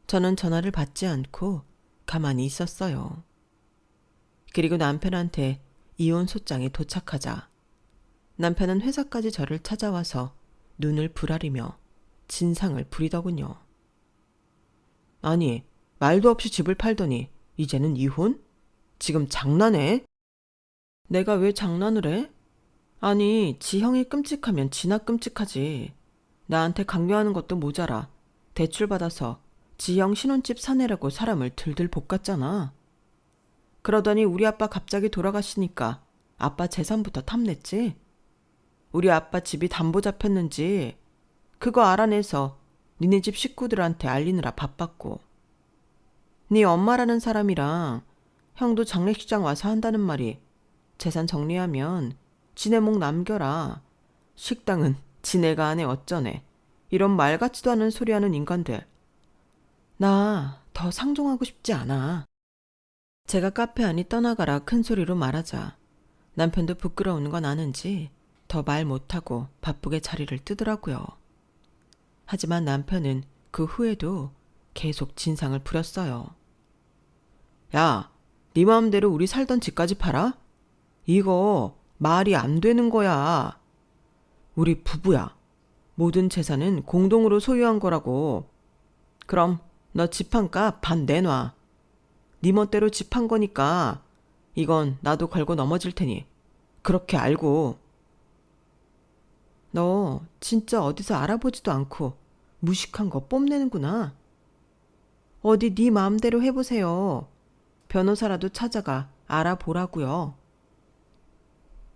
저는 전화를 받지 않고 가만히 있었어요. 그리고 남편한테 이혼 소장이 도착하자 남편은 회사까지 저를 찾아와서 눈을 부라리며 진상을 부리더군요. 아니, 말도 없이 집을 팔더니 이제는 이혼? 지금 장난해? 내가 왜 장난을 해? 아니, 지 형이 끔찍하면 지나 끔찍하지. 나한테 강요하는 것도 모자라 대출 받아서 지 형 신혼집 사내라고 사람을 들들 볶았잖아. 그러더니 우리 아빠 갑자기 돌아가시니까 아빠 재산부터 탐냈지. 우리 아빠 집이 담보 잡혔는지 그거 알아내서 니네 집 식구들한테 알리느라 바빴고. 네 엄마라는 사람이랑 형도 장례식장 와서 한다는 말이 재산 정리하면 지네 목 남겨라. 식당은 지네가 안에 어쩌네. 이런 말 같지도 않은 소리하는 인간들. 나 더 상종하고 싶지 않아. 제가 카페 안이 떠나가라 큰 소리로 말하자 남편도 부끄러운 건 아는지 더 말 못하고 바쁘게 자리를 뜨더라고요. 하지만 남편은 그 후에도 계속 진상을 부렸어요. 야, 네 마음대로 우리 살던 집까지 팔아? 이거 말이 안 되는 거야. 우리 부부야. 모든 재산은 공동으로 소유한 거라고. 그럼 너 집 한 값 반 내놔. 네 멋대로 집 한 거니까 이건 나도 걸고 넘어질 테니 그렇게 알고. 너 진짜 어디서 알아보지도 않고 무식한 거 뽐내는구나. 어디 네 마음대로 해보세요. 변호사라도 찾아가 알아보라고요.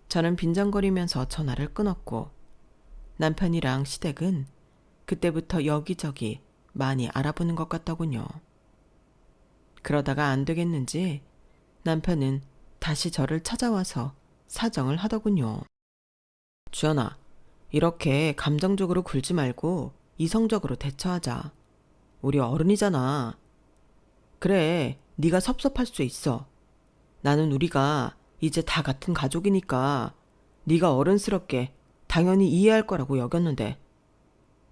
저는 빈정거리면서 전화를 끊었고 남편이랑 시댁은 그때부터 여기저기 많이 알아보는 것 같더군요. 그러다가 안 되겠는지 남편은 다시 저를 찾아와서 사정을 하더군요. 주연아, 이렇게 감정적으로 굴지 말고 이성적으로 대처하자. 우리 어른이잖아. 그래, 네가 섭섭할 수 있어. 나는 우리가 이제 다 같은 가족이니까 네가 어른스럽게 당연히 이해할 거라고 여겼는데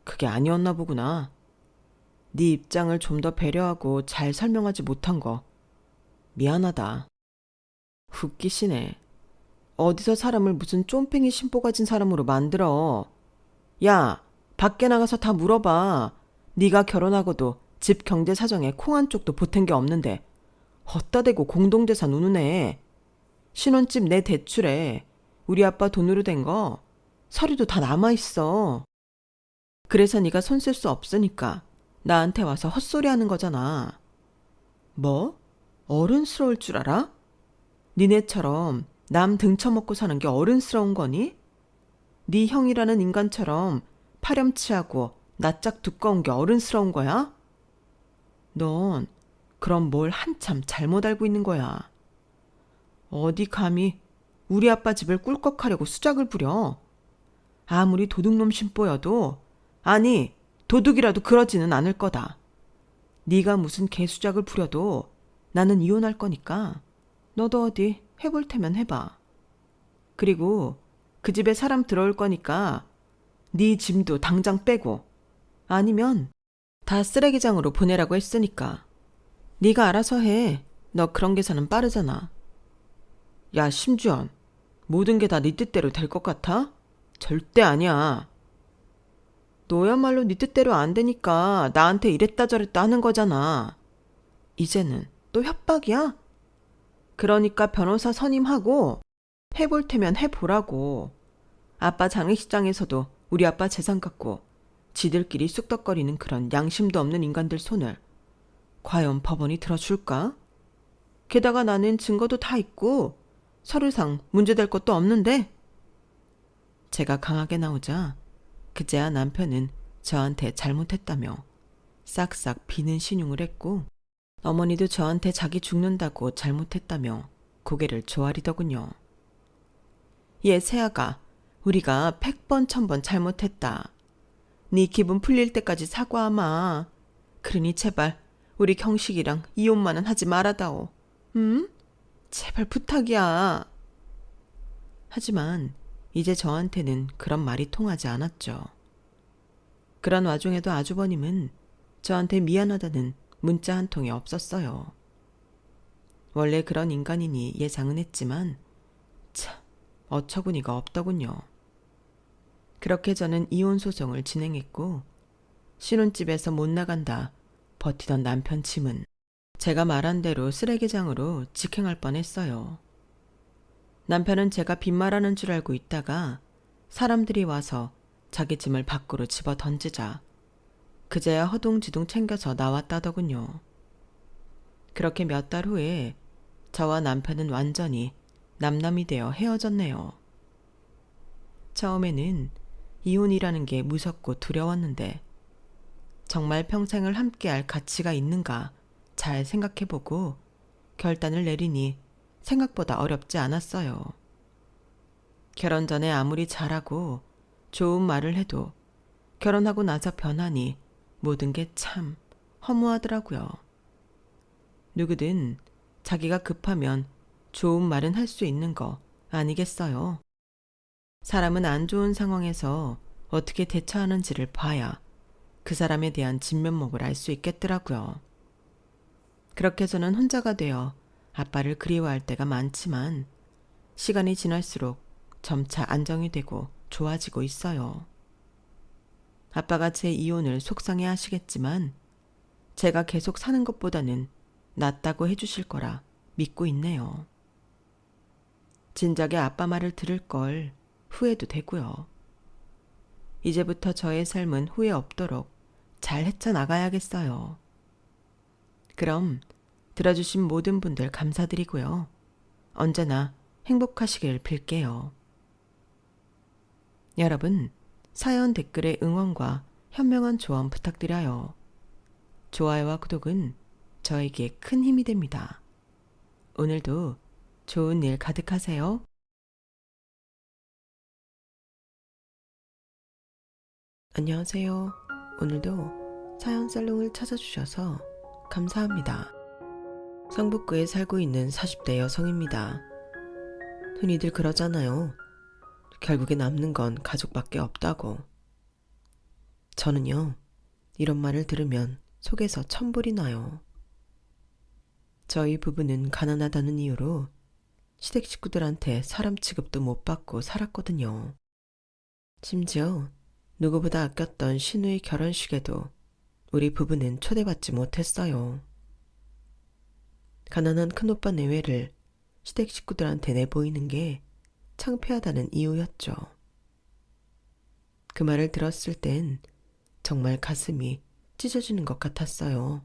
그게 아니었나 보구나. 네 입장을 좀 더 배려하고 잘 설명하지 못한 거 미안하다. 웃기시네. 어디서 사람을 무슨 쫌팽이 심보 가진 사람으로 만들어. 야, 밖에 나가서 다 물어봐. 네가 결혼하고도 집 경제 사정에 콩 한 쪽도 보탠 게 없는데 헛다 대고 공동재산 우는애. 신혼집 내 대출에 우리 아빠 돈으로 된 거 서류도 다 남아있어. 그래서 네가 손 쓸 수 없으니까 나한테 와서 헛소리 하는 거잖아. 뭐? 어른스러울 줄 알아? 니네처럼 남 등쳐먹고 사는 게 어른스러운 거니? 네 형이라는 인간처럼 파렴치하고 낯짝 두꺼운 게 어른스러운 거야? 넌 그럼 뭘 한참 잘못 알고 있는 거야. 어디 감히 우리 아빠 집을 꿀꺽하려고 수작을 부려. 아무리 도둑놈 심보여도 아니 도둑이라도 그러지는 않을 거다. 네가 무슨 개수작을 부려도 나는 이혼할 거니까 너도 어디 해볼 테면 해봐. 그리고 그 집에 사람 들어올 거니까 네 짐도 당장 빼고 아니면 다 쓰레기장으로 보내라고 했으니까 네가 알아서 해. 너 그런 계산은 빠르잖아. 야, 심주연. 모든 게 다 네 뜻대로 될 것 같아? 절대 아니야. 너야말로 네 뜻대로 안 되니까 나한테 이랬다 저랬다 하는 거잖아. 이제는 또 협박이야? 그러니까 변호사 선임하고 해볼 테면 해보라고. 아빠 장례식장에서도 우리 아빠 재산 갖고 지들끼리 쑥덕거리는 그런 양심도 없는 인간들 손을 과연 법원이 들어줄까? 게다가 나는 증거도 다 있고 서류상 문제될 것도 없는데. 제가 강하게 나오자 그제야 남편은 저한테 잘못했다며 싹싹 비는 신용을 했고, 어머니도 저한테 자기 죽는다고 잘못했다며 고개를 조아리더군요. 얘 새아가 우리가 100번 1000번 잘못했다. 네 기분 풀릴 때까지 사과하마. 그러니 제발 우리 경식이랑 이혼만은 하지 말아다오. 응? 제발 부탁이야. 하지만 이제 저한테는 그런 말이 통하지 않았죠. 그런 와중에도 아주버님은 저한테 미안하다는 문자 한 통이 없었어요. 원래 그런 인간이니 예상은 했지만 참 어처구니가 없더군요. 그렇게 저는 이혼 소송을 진행했고, 신혼집에서 못 나간다 버티던 남편 짐은 제가 말한 대로 쓰레기장으로 직행할 뻔했어요. 남편은 제가 빈말하는 줄 알고 있다가 사람들이 와서 자기 짐을 밖으로 집어 던지자 그제야 허둥지둥 챙겨서 나왔다더군요. 그렇게 몇 달 후에 저와 남편은 완전히 남남이 되어 헤어졌네요. 처음에는 이혼이라는 게 무섭고 두려웠는데 정말 평생을 함께할 가치가 있는가 잘 생각해보고 결단을 내리니 생각보다 어렵지 않았어요. 결혼 전에 아무리 잘하고 좋은 말을 해도 결혼하고 나서 변하니 모든 게 참 허무하더라고요. 누구든 자기가 급하면 좋은 말은 할 수 있는 거 아니겠어요? 사람은 안 좋은 상황에서 어떻게 대처하는지를 봐야 그 사람에 대한 진면목을 알 수 있겠더라고요. 그렇게 저는 혼자가 되어 아빠를 그리워할 때가 많지만 시간이 지날수록 점차 안정이 되고 좋아지고 있어요. 아빠가 제 이혼을 속상해 하시겠지만 제가 계속 사는 것보다는 낫다고 해주실 거라 믿고 있네요. 진작에 아빠 말을 들을 걸 후회도 되고요. 이제부터 저의 삶은 후회 없도록 잘 헤쳐나가야겠어요. 그럼 들어주신 모든 분들 감사드리고요. 언제나 행복하시길 빌게요. 여러분, 사연 댓글에 응원과 현명한 조언 부탁드려요. 좋아요와 구독은 저에게 큰 힘이 됩니다. 오늘도 좋은 일 가득하세요. 안녕하세요. 오늘도 사연 살롱을 찾아주셔서 감사합니다. 성북구에 살고 있는 40대 여성입니다. 흔히들 그러잖아요. 결국에 남는 건 가족밖에 없다고. 저는요, 이런 말을 들으면 속에서 천불이 나요. 저희 부부는 가난하다는 이유로 시댁 식구들한테 사람 취급도 못 받고 살았거든요. 심지어 누구보다 아꼈던 신우의 결혼식에도 우리 부부는 초대받지 못했어요. 가난한 큰오빠 내외를 시댁 식구들한테 내보이는 게 창피하다는 이유였죠. 그 말을 들었을 땐 정말 가슴이 찢어지는 것 같았어요.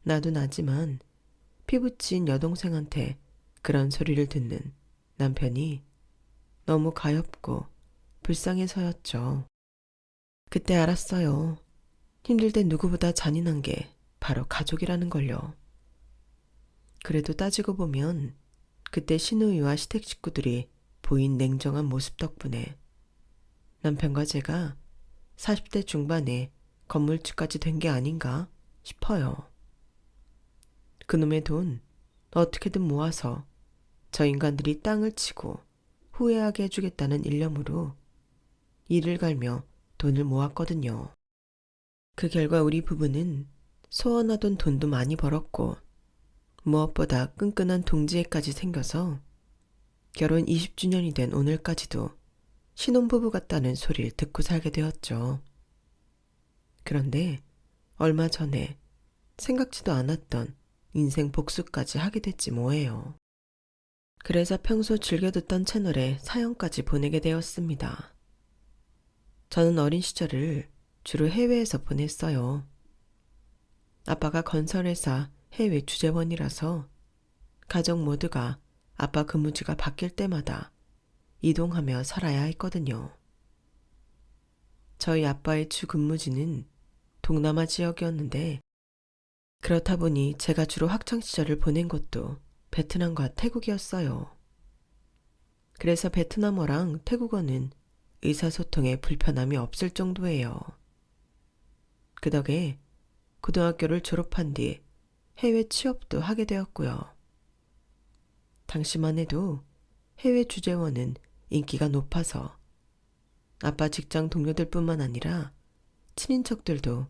나도 나지만 피부친 여동생한테 그런 소리를 듣는 남편이 너무 가엾고 불쌍해서였죠. 그때 알았어요. 힘들 때 누구보다 잔인한 게 바로 가족이라는 걸요. 그래도 따지고 보면 그때 신우이와 시댁 식구들이 보인 냉정한 모습 덕분에 남편과 제가 40대 중반에 건물주까지 된 게 아닌가 싶어요. 그놈의 돈 어떻게든 모아서 저 인간들이 땅을 치고 후회하게 해주겠다는 일념으로 이를 갈며 돈을 모았거든요. 그 결과 우리 부부는 소원하던 돈도 많이 벌었고 무엇보다 끈끈한 동지애까지 생겨서 결혼 20주년이 된 오늘까지도 신혼부부 같다는 소리를 듣고 살게 되었죠. 그런데 얼마 전에 생각지도 않았던 인생 복수까지 하게 됐지 뭐예요. 그래서 평소 즐겨 듣던 채널에 사연까지 보내게 되었습니다. 저는 어린 시절을 주로 해외에서 보냈어요. 아빠가 건설회사 해외 주재원이라서 가족 모두가 아빠 근무지가 바뀔 때마다 이동하며 살아야 했거든요. 저희 아빠의 주 근무지는 동남아 지역이었는데 그렇다 보니 제가 주로 학창시절을 보낸 곳도 베트남과 태국이었어요. 그래서 베트남어랑 태국어는 의사소통에 불편함이 없을 정도예요. 그 덕에 고등학교를 졸업한 뒤 해외 취업도 하게 되었고요. 당시만 해도 해외 주재원은 인기가 높아서 아빠 직장 동료들뿐만 아니라 친인척들도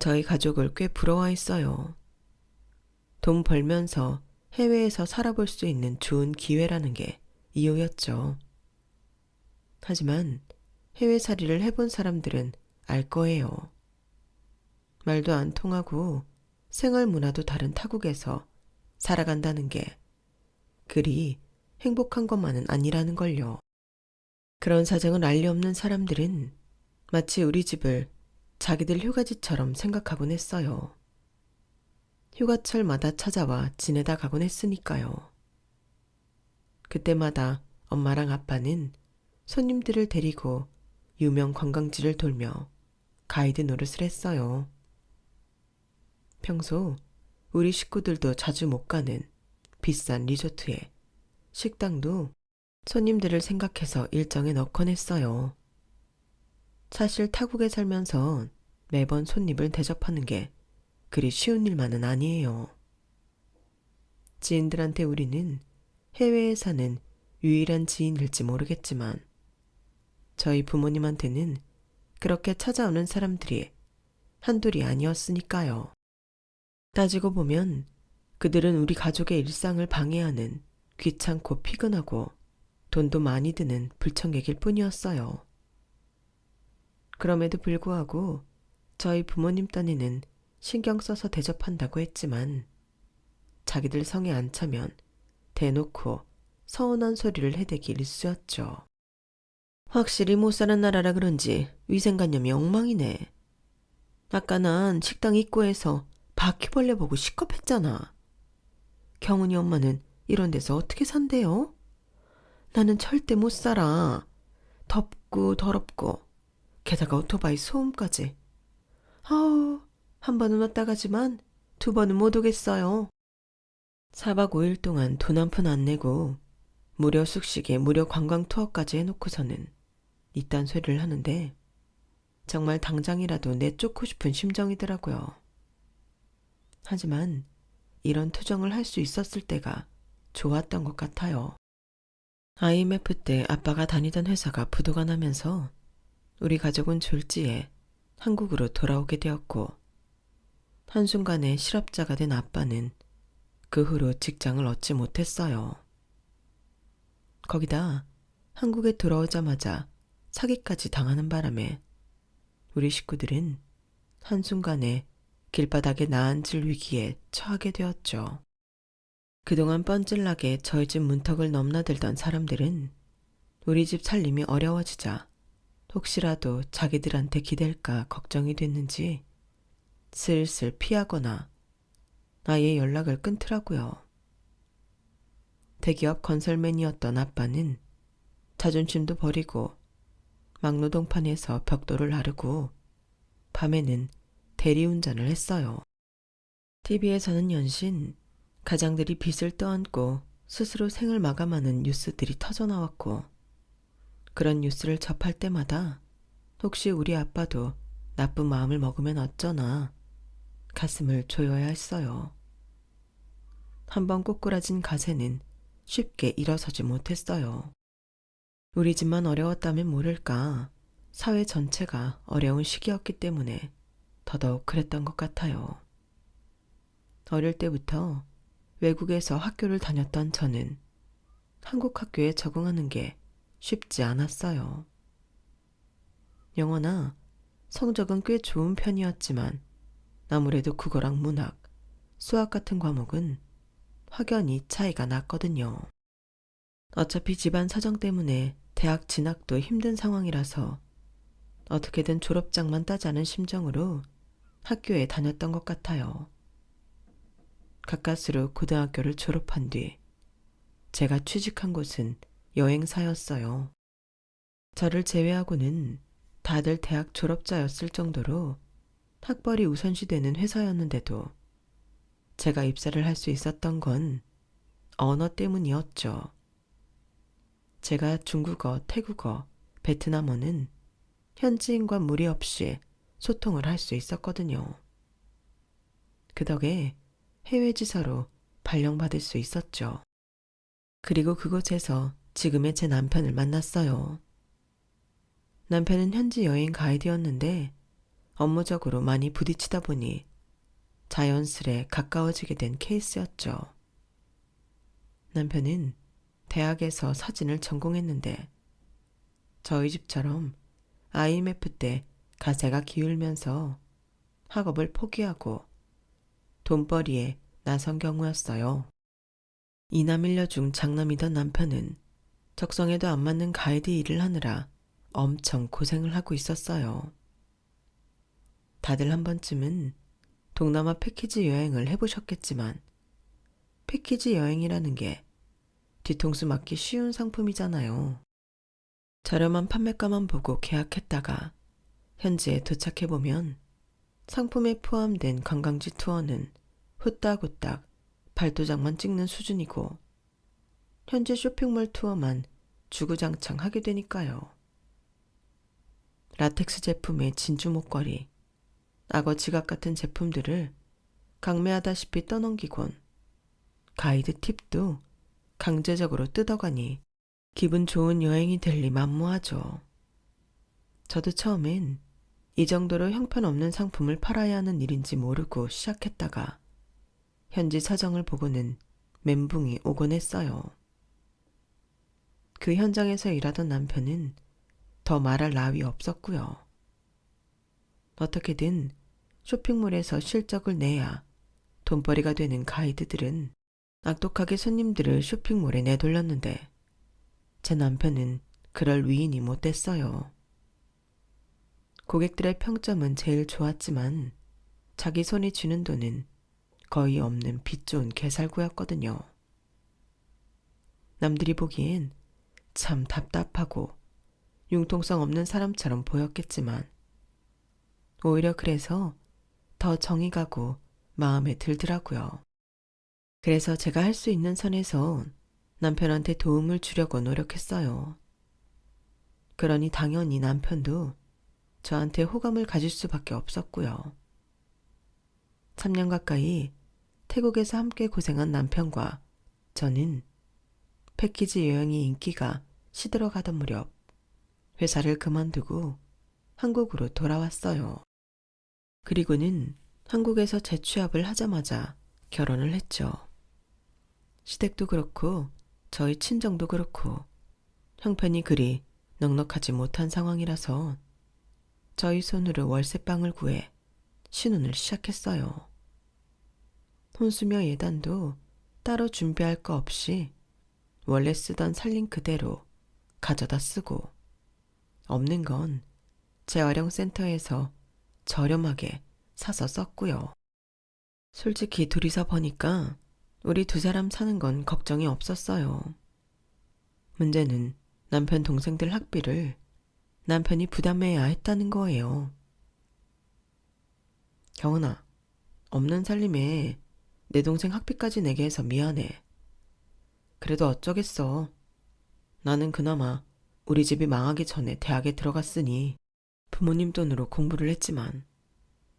저희 가족을 꽤 부러워했어요. 돈 벌면서 해외에서 살아볼 수 있는 좋은 기회라는 게 이유였죠. 하지만 해외살이를 해본 사람들은 알 거예요. 말도 안 통하고 생활 문화도 다른 타국에서 살아간다는 게 그리 행복한 것만은 아니라는 걸요. 그런 사정을 알리 없는 사람들은 마치 우리 집을 자기들 휴가지처럼 생각하곤 했어요. 휴가철마다 찾아와 지내다 가곤 했으니까요. 그때마다 엄마랑 아빠는 손님들을 데리고 유명 관광지를 돌며 가이드 노릇을 했어요. 평소 우리 식구들도 자주 못 가는 비싼 리조트에 식당도 손님들을 생각해서 일정에 넣곤 했어요. 사실 타국에 살면서 매번 손님을 대접하는 게 그리 쉬운 일만은 아니에요. 지인들한테 우리는 해외에 사는 유일한 지인일지 모르겠지만 저희 부모님한테는 그렇게 찾아오는 사람들이 한둘이 아니었으니까요. 따지고 보면 그들은 우리 가족의 일상을 방해하는 귀찮고 피곤하고 돈도 많이 드는 불청객일 뿐이었어요. 그럼에도 불구하고 저희 부모님 딴에는 신경 써서 대접한다고 했지만 자기들 성에 안 차면 대놓고 서운한 소리를 해대기 일쑤였죠. 확실히 못 사는 나라라 그런지 위생관념이 엉망이네. 아까 난 식당 입구에서 바퀴벌레 보고 시겁했잖아. 경은이 엄마는 이런 데서 어떻게 산대요? 나는 절대 못 살아. 덥고 더럽고 게다가 오토바이 소음까지. 아우, 한 번은 왔다 가지만 두 번은 못 오겠어요. 4박 5일 동안 돈 한 푼 안 내고 무료 숙식에 무료 관광 투어까지 해놓고서는 이딴 소리를 하는데 정말 당장이라도 내쫓고 싶은 심정이더라고요. 하지만 이런 투정을 할 수 있었을 때가 좋았던 것 같아요. IMF 때 아빠가 다니던 회사가 부도가 나면서 우리 가족은 졸지에 한국으로 돌아오게 되었고 한순간에 실업자가 된 아빠는 그 후로 직장을 얻지 못했어요. 거기다 한국에 돌아오자마자 사기까지 당하는 바람에 우리 식구들은 한순간에 길바닥에 나앉을 위기에 처하게 되었죠. 그동안 뻔질나게 저희 집 문턱을 넘나들던 사람들은 우리 집 살림이 어려워지자 혹시라도 자기들한테 기댈까 걱정이 됐는지 슬슬 피하거나 아예 연락을 끊더라고요. 대기업 건설맨이었던 아빠는 자존심도 버리고 막노동판에서 벽돌을 나르고 밤에는 대리운전을 했어요. TV에서는 연신 가장들이 빚을 떠안고 스스로 생을 마감하는 뉴스들이 터져나왔고 그런 뉴스를 접할 때마다 혹시 우리 아빠도 나쁜 마음을 먹으면 어쩌나 가슴을 조여야 했어요. 한번 꼬꾸라진 가세는 쉽게 일어서지 못했어요. 우리 집만 어려웠다면 모를까 사회 전체가 어려운 시기였기 때문에 더더욱 그랬던 것 같아요. 어릴 때부터 외국에서 학교를 다녔던 저는 한국 학교에 적응하는 게 쉽지 않았어요. 영어나 성적은 꽤 좋은 편이었지만 아무래도 국어랑 문학, 수학 같은 과목은 확연히 차이가 났거든요. 어차피 집안 사정 때문에 대학 진학도 힘든 상황이라서 어떻게든 졸업장만 따자는 심정으로 학교에 다녔던 것 같아요. 가까스로 고등학교를 졸업한 뒤 제가 취직한 곳은 여행사였어요. 저를 제외하고는 다들 대학 졸업자였을 정도로 학벌이 우선시되는 회사였는데도 제가 입사를 할 수 있었던 건 언어 때문이었죠. 제가 중국어, 태국어, 베트남어는 현지인과 무리 없이 소통을 할 수 있었거든요. 그 덕에 해외 지사로 발령받을 수 있었죠. 그리고 그곳에서 지금의 제 남편을 만났어요. 남편은 현지 여행 가이드였는데 업무적으로 많이 부딪히다 보니 자연스레 가까워지게 된 케이스였죠. 남편은 대학에서 사진을 전공했는데 저희 집처럼 IMF 때 가세가 기울면서 학업을 포기하고 돈벌이에 나선 경우였어요. 이남일녀 중 장남이던 남편은 적성에도 안 맞는 가이드 일을 하느라 엄청 고생을 하고 있었어요. 다들 한 번쯤은 동남아 패키지 여행을 해보셨겠지만 패키지 여행이라는 게 뒤통수 맞기 쉬운 상품이잖아요. 저렴한 판매가만 보고 계약했다가 현지에 도착해보면 상품에 포함된 관광지 투어는 후딱후딱 발도장만 찍는 수준이고 현지 쇼핑몰 투어만 주구장창 하게 되니까요. 라텍스 제품의 진주 목걸이, 악어 지갑 같은 제품들을 강매하다시피 떠넘기곤 가이드 팁도 강제적으로 뜯어가니 기분 좋은 여행이 될 리 만무하죠. 저도 처음엔 이 정도로 형편없는 상품을 팔아야 하는 일인지 모르고 시작했다가 현지 사정을 보고는 멘붕이 오곤 했어요. 그 현장에서 일하던 남편은 더 말할 나위 없었고요. 어떻게든 쇼핑몰에서 실적을 내야 돈벌이가 되는 가이드들은 악독하게 손님들을 쇼핑몰에 내돌렸는데 제 남편은 그럴 위인이 못 됐어요. 고객들의 평점은 제일 좋았지만 자기 손이 쥐는 돈은 거의 없는 빚 좋은 개살구였거든요. 남들이 보기엔 참 답답하고 융통성 없는 사람처럼 보였겠지만 오히려 그래서 더 정이 가고 마음에 들더라고요. 그래서 제가 할 수 있는 선에서 남편한테 도움을 주려고 노력했어요. 그러니 당연히 남편도 저한테 호감을 가질 수밖에 없었고요. 3년 가까이 태국에서 함께 고생한 남편과 저는 패키지 여행이 인기가 시들어가던 무렵 회사를 그만두고 한국으로 돌아왔어요. 그리고는 한국에서 재취업을 하자마자 결혼을 했죠. 시댁도 그렇고 저희 친정도 그렇고 형편이 그리 넉넉하지 못한 상황이라서 저희 손으로 월세방을 구해 신혼을 시작했어요. 혼수며 예단도 따로 준비할 거 없이 원래 쓰던 살림 그대로 가져다 쓰고 없는 건 재활용센터에서 저렴하게 사서 썼고요. 솔직히 둘이서 버니까 우리 두 사람 사는 건 걱정이 없었어요. 문제는 남편 동생들 학비를 남편이 부담해야 했다는 거예요. 경은아, 없는 살림에 내 동생 학비까지 내게 해서 미안해. 그래도 어쩌겠어. 나는 그나마 우리 집이 망하기 전에 대학에 들어갔으니 부모님 돈으로 공부를 했지만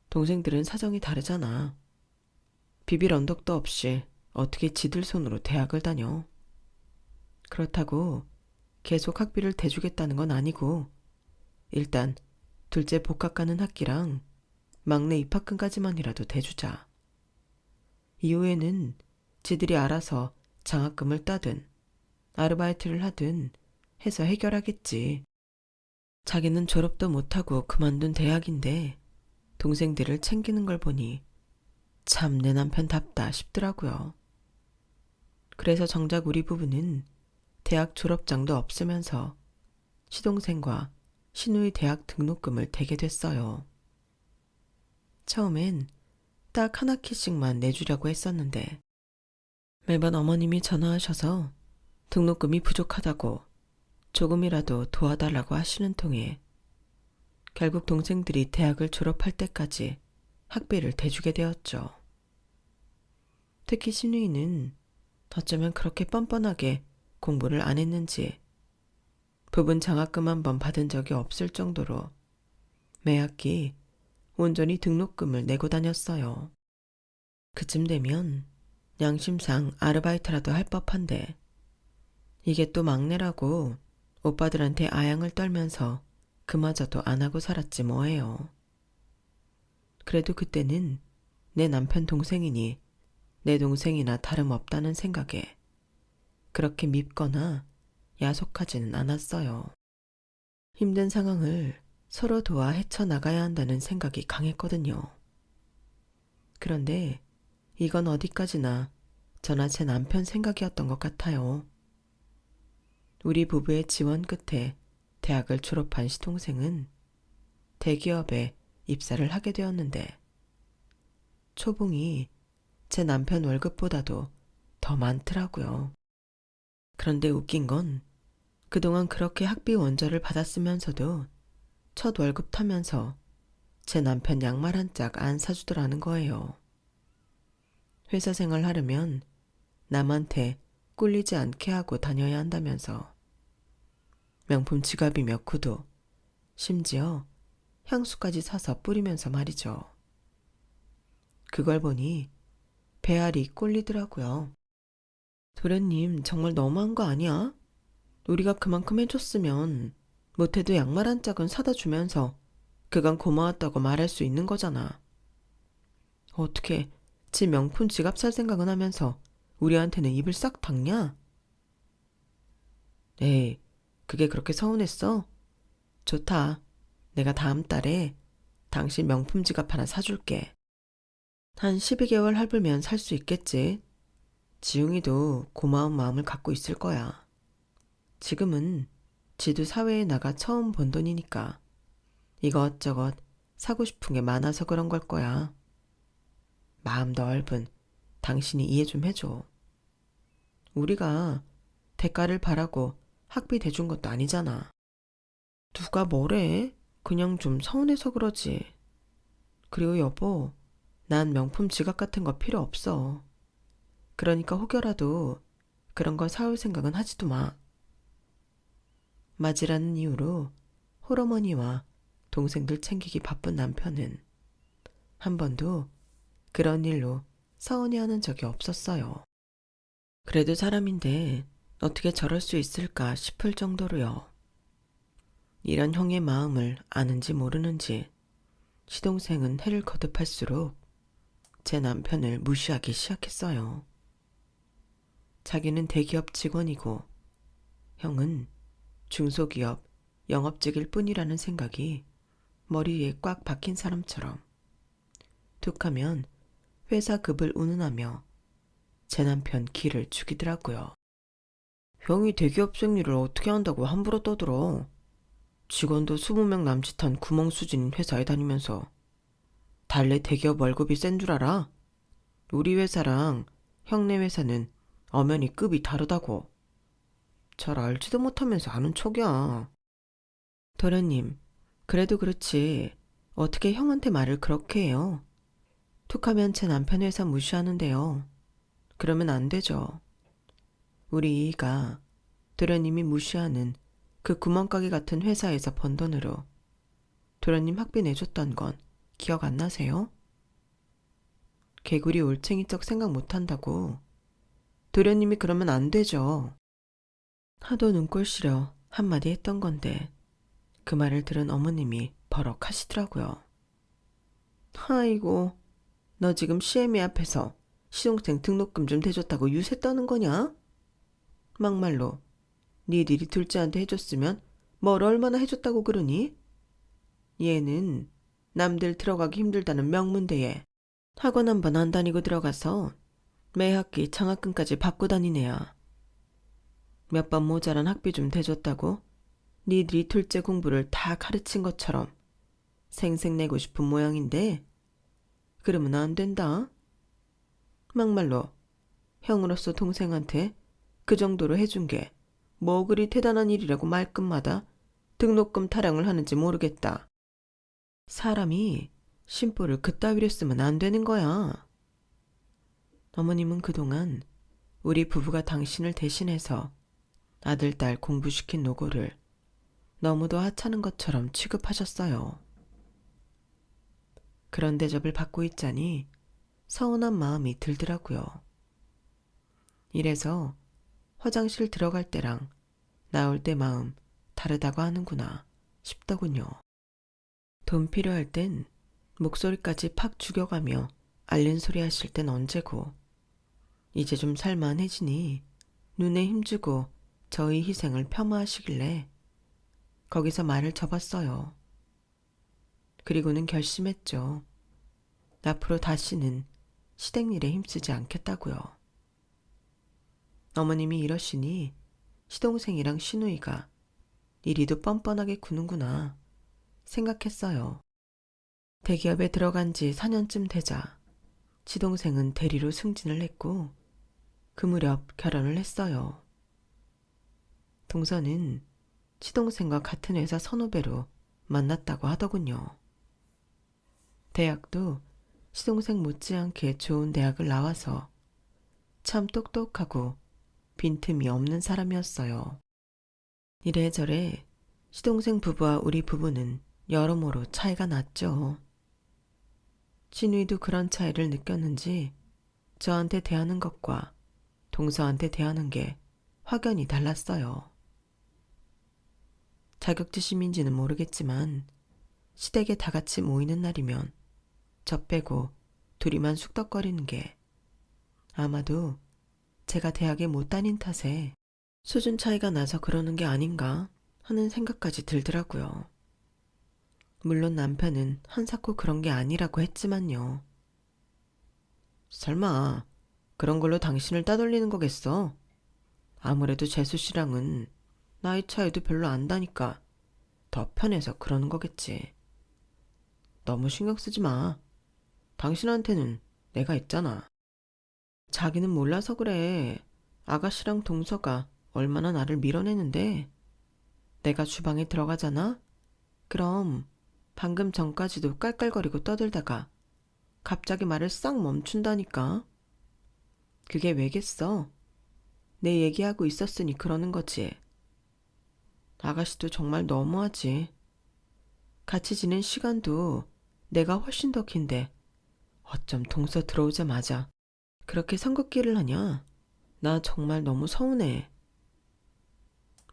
동생들은 사정이 다르잖아. 비빌 언덕도 없이 어떻게 지들 손으로 대학을 다녀. 그렇다고 계속 학비를 대주겠다는 건 아니고 일단 둘째 복학 가는 학기랑 막내 입학금까지만이라도 대주자. 이후에는 지들이 알아서 장학금을 따든 아르바이트를 하든 해서 해결하겠지. 자기는 졸업도 못하고 그만둔 대학인데 동생들을 챙기는 걸 보니 참 내 남편답다 싶더라고요. 그래서 정작 우리 부부는 대학 졸업장도 없으면서 시동생과 시누이 대학 등록금을 대게 됐어요. 처음엔 딱 한 학기씩만 내주려고 했었는데 매번 어머님이 전화하셔서 등록금이 부족하다고 조금이라도 도와달라고 하시는 통에 결국 동생들이 대학을 졸업할 때까지 학비를 대주게 되었죠. 특히 시누이는 어쩌면 그렇게 뻔뻔하게 공부를 안 했는지 부분 장학금 한 번 받은 적이 없을 정도로 매 학기 온전히 등록금을 내고 다녔어요. 그쯤 되면 양심상 아르바이트라도 할 법한데 이게 또 막내라고 오빠들한테 아양을 떨면서 그마저도 안 하고 살았지 뭐예요. 그래도 그때는 내 남편 동생이니 내 동생이나 다름없다는 생각에 그렇게 밉거나 야속하지는 않았어요. 힘든 상황을 서로 도와 헤쳐나가야 한다는 생각이 강했거든요. 그런데 이건 어디까지나 저나 제 남편 생각이었던 것 같아요. 우리 부부의 지원 끝에 대학을 졸업한 시동생은 대기업에 입사를 하게 되었는데 초봉이 제 남편 월급보다도 더 많더라고요. 그런데 웃긴 건 그동안 그렇게 학비 원저를 받았으면서도 첫 월급 타면서 제 남편 양말 한 짝 안 사주더라는 거예요. 회사 생활 하려면 남한테 꿀리지 않게 하고 다녀야 한다면서 명품 지갑이며 구두, 심지어 향수까지 사서 뿌리면서 말이죠. 그걸 보니 배알이 꼴리더라고요. 도련님 정말 너무한 거 아니야? 우리가 그만큼 해줬으면 못해도 양말 한 짝은 사다 주면서 그간 고마웠다고 말할 수 있는 거잖아. 어떻게 지 명품 지갑 살 생각은 하면서 우리한테는 입을 싹 닫냐? 에이, 그게 그렇게 서운했어? 좋다. 내가 다음 달에 당신 명품 지갑 하나 사줄게. 한 12개월 할부면 살 수 있겠지. 지웅이도 고마운 마음을 갖고 있을 거야. 지금은 지도 사회에 나가 처음 번 돈이니까 이것저것 사고 싶은 게 많아서 그런 걸 거야. 마음 넓은 당신이 이해 좀 해줘. 우리가 대가를 바라고 학비 대준 것도 아니잖아. 누가 뭐래? 그냥 좀 서운해서 그러지. 그리고 여보, 난 명품 지갑 같은 거 필요 없어. 그러니까 혹여라도 그런 걸 사올 생각은 하지도 마. 맞이라는 이유로 홀어머니와 동생들 챙기기 바쁜 남편은 한 번도 그런 일로 서운해하는 적이 없었어요. 그래도 사람인데 어떻게 저럴 수 있을까 싶을 정도로요. 이런 형의 마음을 아는지 모르는지 시동생은 해를 거듭할수록 제 남편을 무시하기 시작했어요. 자기는 대기업 직원이고 형은 중소기업 영업직일 뿐이라는 생각이 머리에 꽉 박힌 사람처럼 툭하면 회사 급을 운운하며 제 남편 기를 죽이더라고요. 형이 대기업생 일을 어떻게 한다고 함부로 떠들어. 직원도 20명 남짓한 구멍 수준인 회사에 다니면서 달래 대기업 월급이 센 줄 알아? 우리 회사랑 형네 회사는 엄연히 급이 다르다고. 잘 알지도 못하면서 아는 척이야. 도련님, 그래도 그렇지 어떻게 형한테 말을 그렇게 해요? 툭하면 제 남편 회사 무시하는데요. 그러면 안 되죠. 우리 이이가 도련님이 무시하는 그 구멍가게 같은 회사에서 번 돈으로 도련님 학비 내줬던 건 기억 안 나세요? 개구리 올챙이적 생각 못한다고. 도련님이 그러면 안 되죠. 하도 눈꼴 시려 한마디 했던 건데 그 말을 들은 어머님이 버럭 하시더라고요. 아이고, 너 지금 시애미 앞에서 시동생 등록금 좀 대줬다고 유세 떠는 거냐? 막말로 니들이 둘째한테 해줬으면 뭘 얼마나 해줬다고 그러니? 얘는 남들 들어가기 힘들다는 명문대에 학원 한 번 안 다니고 들어가서 매 학기 장학금까지 받고 다닌 애야. 몇 번 모자란 학비 좀 대줬다고 니들이 둘째 공부를 다 가르친 것처럼 생색내고 싶은 모양인데 그러면 안 된다. 막말로 형으로서 동생한테 그 정도로 해준 게 뭐 그리 대단한 일이라고 말끝마다 등록금 타령을 하는지 모르겠다. 사람이 심보를 그따위로 쓰면 안 되는 거야. 어머님은 그동안 우리 부부가 당신을 대신해서 아들, 딸 공부시킨 노고를 너무도 하찮은 것처럼 취급하셨어요. 그런 대접을 받고 있자니 서운한 마음이 들더라고요. 이래서 화장실 들어갈 때랑 나올 때 마음 다르다고 하는구나 싶더군요. 돈 필요할 땐 목소리까지 팍 죽여가며 앓는 소리 하실 땐 언제고 이제 좀 살만해지니 눈에 힘주고 저희 희생을 폄하하시길래 거기서 말을 접었어요. 그리고는 결심했죠. 앞으로 다시는 시댁일에 힘쓰지 않겠다고요. 어머님이 이러시니 시동생이랑 시누이가 이리도 뻔뻔하게 구는구나 생각했어요. 대기업에 들어간 지 4년쯤 되자 시동생은 대리로 승진을 했고 그 무렵 결혼을 했어요. 동서는 시동생과 같은 회사 선후배로 만났다고 하더군요. 대학도 시동생 못지않게 좋은 대학을 나와서 참 똑똑하고 빈틈이 없는 사람이었어요. 이래저래 시동생 부부와 우리 부부는 여러모로 차이가 났죠. 신우이도 그런 차이를 느꼈는지 저한테 대하는 것과 동서한테 대하는 게 확연히 달랐어요. 자격지심인지는 모르겠지만 시댁에 다 같이 모이는 날이면 저 빼고 둘이만 쑥덕거리는 게 아마도 제가 대학에 못 다닌 탓에 수준 차이가 나서 그러는 게 아닌가 하는 생각까지 들더라고요. 물론 남편은 한사코 그런 게 아니라고 했지만요. 설마 그런 걸로 당신을 따돌리는 거겠어? 아무래도 재수 씨랑은 나이 차이도 별로 안 나니까 더 편해서 그러는 거겠지. 너무 신경 쓰지 마. 당신한테는 내가 있잖아. 자기는 몰라서 그래. 아가씨랑 동서가 얼마나 나를 밀어내는데 내가 주방에 들어가잖아? 그럼 방금 전까지도 깔깔거리고 떠들다가 갑자기 말을 싹 멈춘다니까. 그게 왜겠어? 내 얘기하고 있었으니 그러는 거지. 아가씨도 정말 너무하지. 같이 지낸 시간도 내가 훨씬 더 긴데 어쩜 동서 들어오자마자 그렇게 성급기를 하냐? 나 정말 너무 서운해.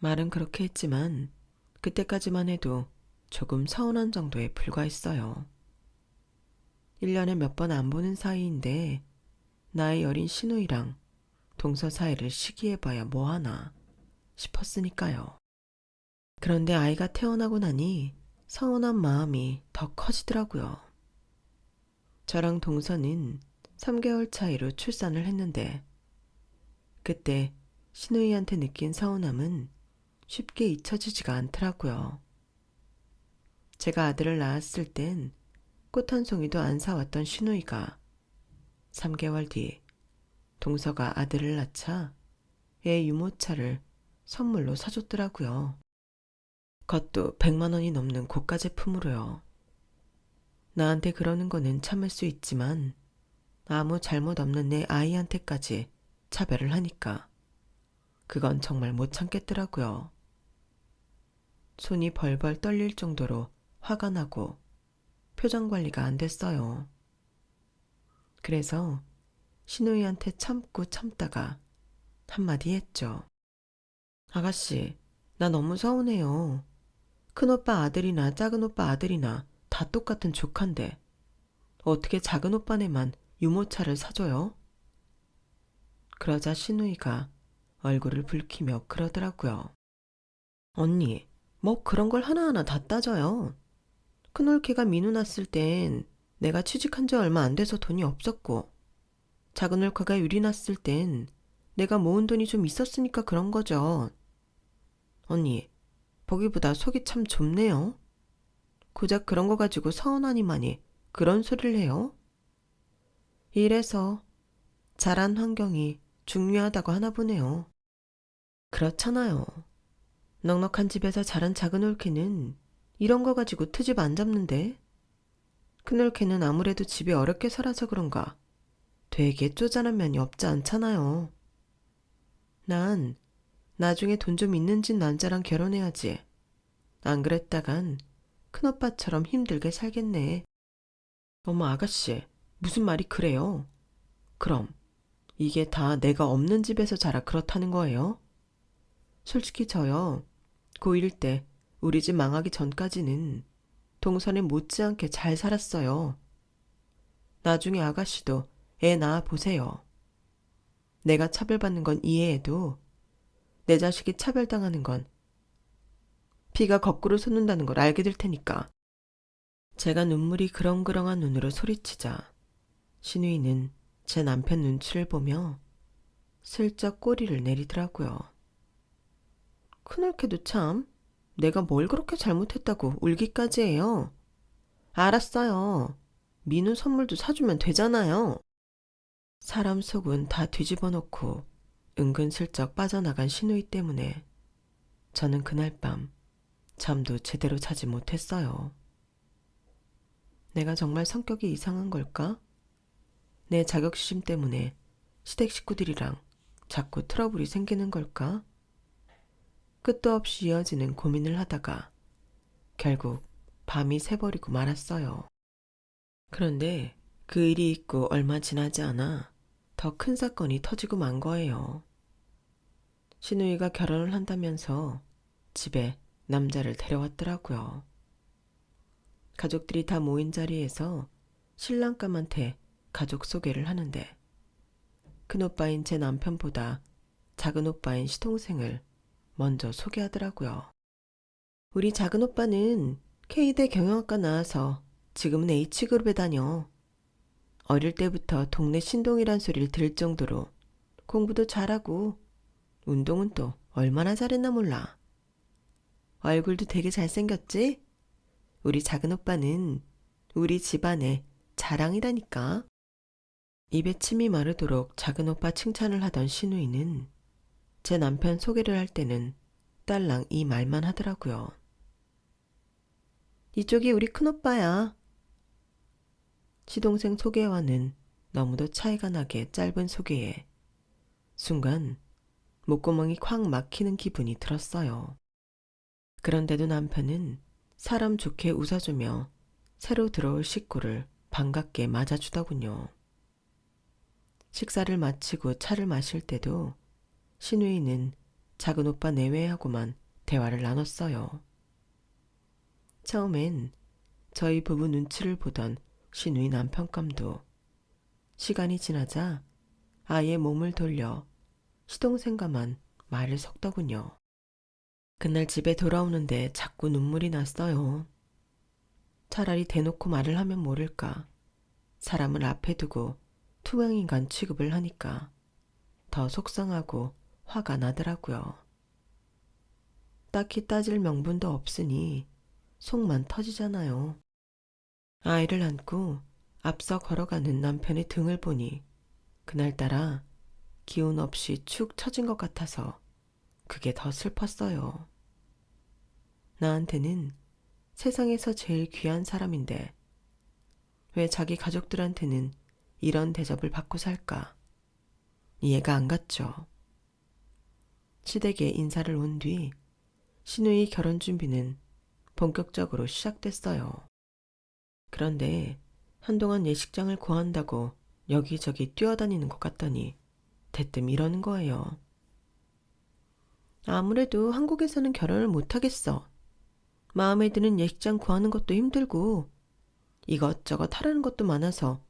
말은 그렇게 했지만 그때까지만 해도 조금 서운한 정도에 불과했어요. 1년에 몇 번 안 보는 사이인데 나이 어린 시누이랑 동서 사이를 시기해봐야 뭐하나 싶었으니까요. 그런데 아이가 태어나고 나니 서운한 마음이 더 커지더라고요. 저랑 동서는 3개월 차이로 출산을 했는데 그때 시누이한테 느낀 서운함은 쉽게 잊혀지지가 않더라고요. 제가 아들을 낳았을 땐 꽃 한 송이도 안 사왔던 시누이가 3개월 뒤 동서가 아들을 낳자 애 유모차를 선물로 사줬더라고요. 그것도 100만 원이 넘는 고가 제품으로요. 나한테 그러는 거는 참을 수 있지만 아무 잘못 없는 내 아이한테까지 차별을 하니까 그건 정말 못 참겠더라고요. 손이 벌벌 떨릴 정도로 화가 나고 표정 관리가 안 됐어요. 그래서 시누이한테 참고 참다가 한마디 했죠. 아가씨, 나 너무 서운해요. 큰오빠 아들이나 작은오빠 아들이나 다 똑같은 조카인데 어떻게 작은오빠네만 유모차를 사줘요? 그러자 신우이가 얼굴을 붉히며 그러더라고요. 언니, 뭐 그런 걸 하나하나 다 따져요. 큰올 걔가 민우 낳았을 땐 내가 취직한 지 얼마 안 돼서 돈이 없었고, 작은 올카가 유리 낳았을 땐 내가 모은 돈이 좀 있었으니까 그런 거죠. 언니, 보기보다 속이 참 좁네요. 고작 그런 거 가지고 서운하니만이 그런 소리를 해요? 이래서 자란 환경이 중요하다고 하나 보네요. 그렇잖아요. 넉넉한 집에서 자란 작은 올케는 이런 거 가지고 트집 안 잡는데, 큰 올케는 아무래도 집이 어렵게 살아서 그런가 되게 쪼잔한 면이 없지 않잖아요. 난 나중에 돈 좀 있는 집 남자랑 결혼해야지. 안 그랬다간 큰오빠처럼 힘들게 살겠네. 어머 아가씨, 무슨 말이 그래요? 그럼 이게 다 내가 없는 집에서 자라 그렇다는 거예요? 솔직히 저요, 고1 때 우리 집 망하기 전까지는 동선에 못지않게 잘 살았어요. 나중에 아가씨도 애 낳아 보세요. 내가 차별받는 건 이해해도 내 자식이 차별당하는 건 피가 거꾸로 솟는다는 걸 알게 될 테니까. 제가 눈물이 그렁그렁한 눈으로 소리치자 신우이는 제 남편 눈치를 보며 슬쩍 꼬리를 내리더라고요. 큰올케도 참, 내가 뭘 그렇게 잘못했다고 울기까지 해요. 알았어요. 민우 선물도 사주면 되잖아요. 사람 속은 다 뒤집어 놓고 은근슬쩍 빠져나간 신우이 때문에 저는 그날 밤 잠도 제대로 자지 못했어요. 내가 정말 성격이 이상한 걸까? 내 자격지심 때문에 시댁 식구들이랑 자꾸 트러블이 생기는 걸까? 끝도 없이 이어지는 고민을 하다가 결국 밤이 새버리고 말았어요. 그런데 그 일이 있고 얼마 지나지 않아 더 큰 사건이 터지고 만 거예요. 신우이가 결혼을 한다면서 집에 남자를 데려왔더라고요. 가족들이 다 모인 자리에서 신랑감한테 가족 소개를 하는데 큰오빠인 제 남편보다 작은 오빠인 시동생을 먼저 소개하더라고요. 우리 작은 오빠는 K대 경영학과 나와서 지금은 H그룹에 다녀. 어릴 때부터 동네 신동이란 소리를 들을 정도로 공부도 잘하고 운동은 또 얼마나 잘했나 몰라. 얼굴도 되게 잘생겼지? 우리 작은 오빠는 우리 집안의 자랑이라니까. 입에 침이 마르도록 작은 오빠 칭찬을 하던 신우이는 제 남편 소개를 할 때는 딸랑 이 말만 하더라고요. 이쪽이 우리 큰오빠야. 시동생 소개와는 너무도 차이가 나게 짧은 소개에 순간 목구멍이 콱 막히는 기분이 들었어요. 그런데도 남편은 사람 좋게 웃어주며 새로 들어올 식구를 반갑게 맞아주더군요. 식사를 마치고 차를 마실 때도 신우이는 작은 오빠 내외하고만 대화를 나눴어요. 처음엔 저희 부부 눈치를 보던 신우이 남편감도 시간이 지나자 아예 몸을 돌려 시동생과만 말을 섞더군요. 그날 집에 돌아오는데 자꾸 눈물이 났어요. 차라리 대놓고 말을 하면 모를까. 사람을 앞에 두고 투명인간 취급을 하니까 더 속상하고 화가 나더라고요. 딱히 따질 명분도 없으니 속만 터지잖아요. 아이를 안고 앞서 걸어가는 남편의 등을 보니 그날따라 기운 없이 축 처진 것 같아서 그게 더 슬펐어요. 나한테는 세상에서 제일 귀한 사람인데 왜 자기 가족들한테는 이런 대접을 받고 살까? 이해가 안 갔죠. 시댁에 인사를 온 뒤 신우이 결혼 준비는 본격적으로 시작됐어요. 그런데 한동안 예식장을 구한다고 여기저기 뛰어다니는 것 같더니 대뜸 이러는 거예요. 아무래도 한국에서는 결혼을 못하겠어. 마음에 드는 예식장 구하는 것도 힘들고 이것저것 하라는 것도 많아서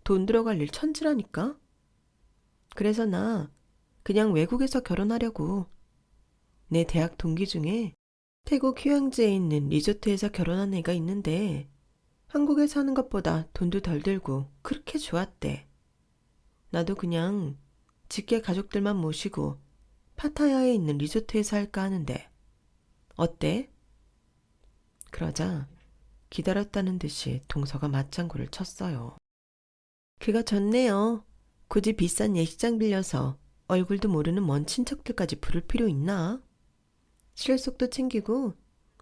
돈 들어갈 일 천지라니까. 그래서 나 그냥 외국에서 결혼하려고. 내 대학 동기 중에 태국 휴양지에 있는 리조트에서 결혼한 애가 있는데 한국에 사는 것보다 돈도 덜 들고 그렇게 좋았대. 나도 그냥 직계 가족들만 모시고 파타야에 있는 리조트에서 할까 하는데 어때? 그러자 기다렸다는 듯이 동서가 맞장구를 쳤어요. 그가 좋네요. 굳이 비싼 예식장 빌려서 얼굴도 모르는 먼 친척들까지 부를 필요 있나? 실속도 챙기고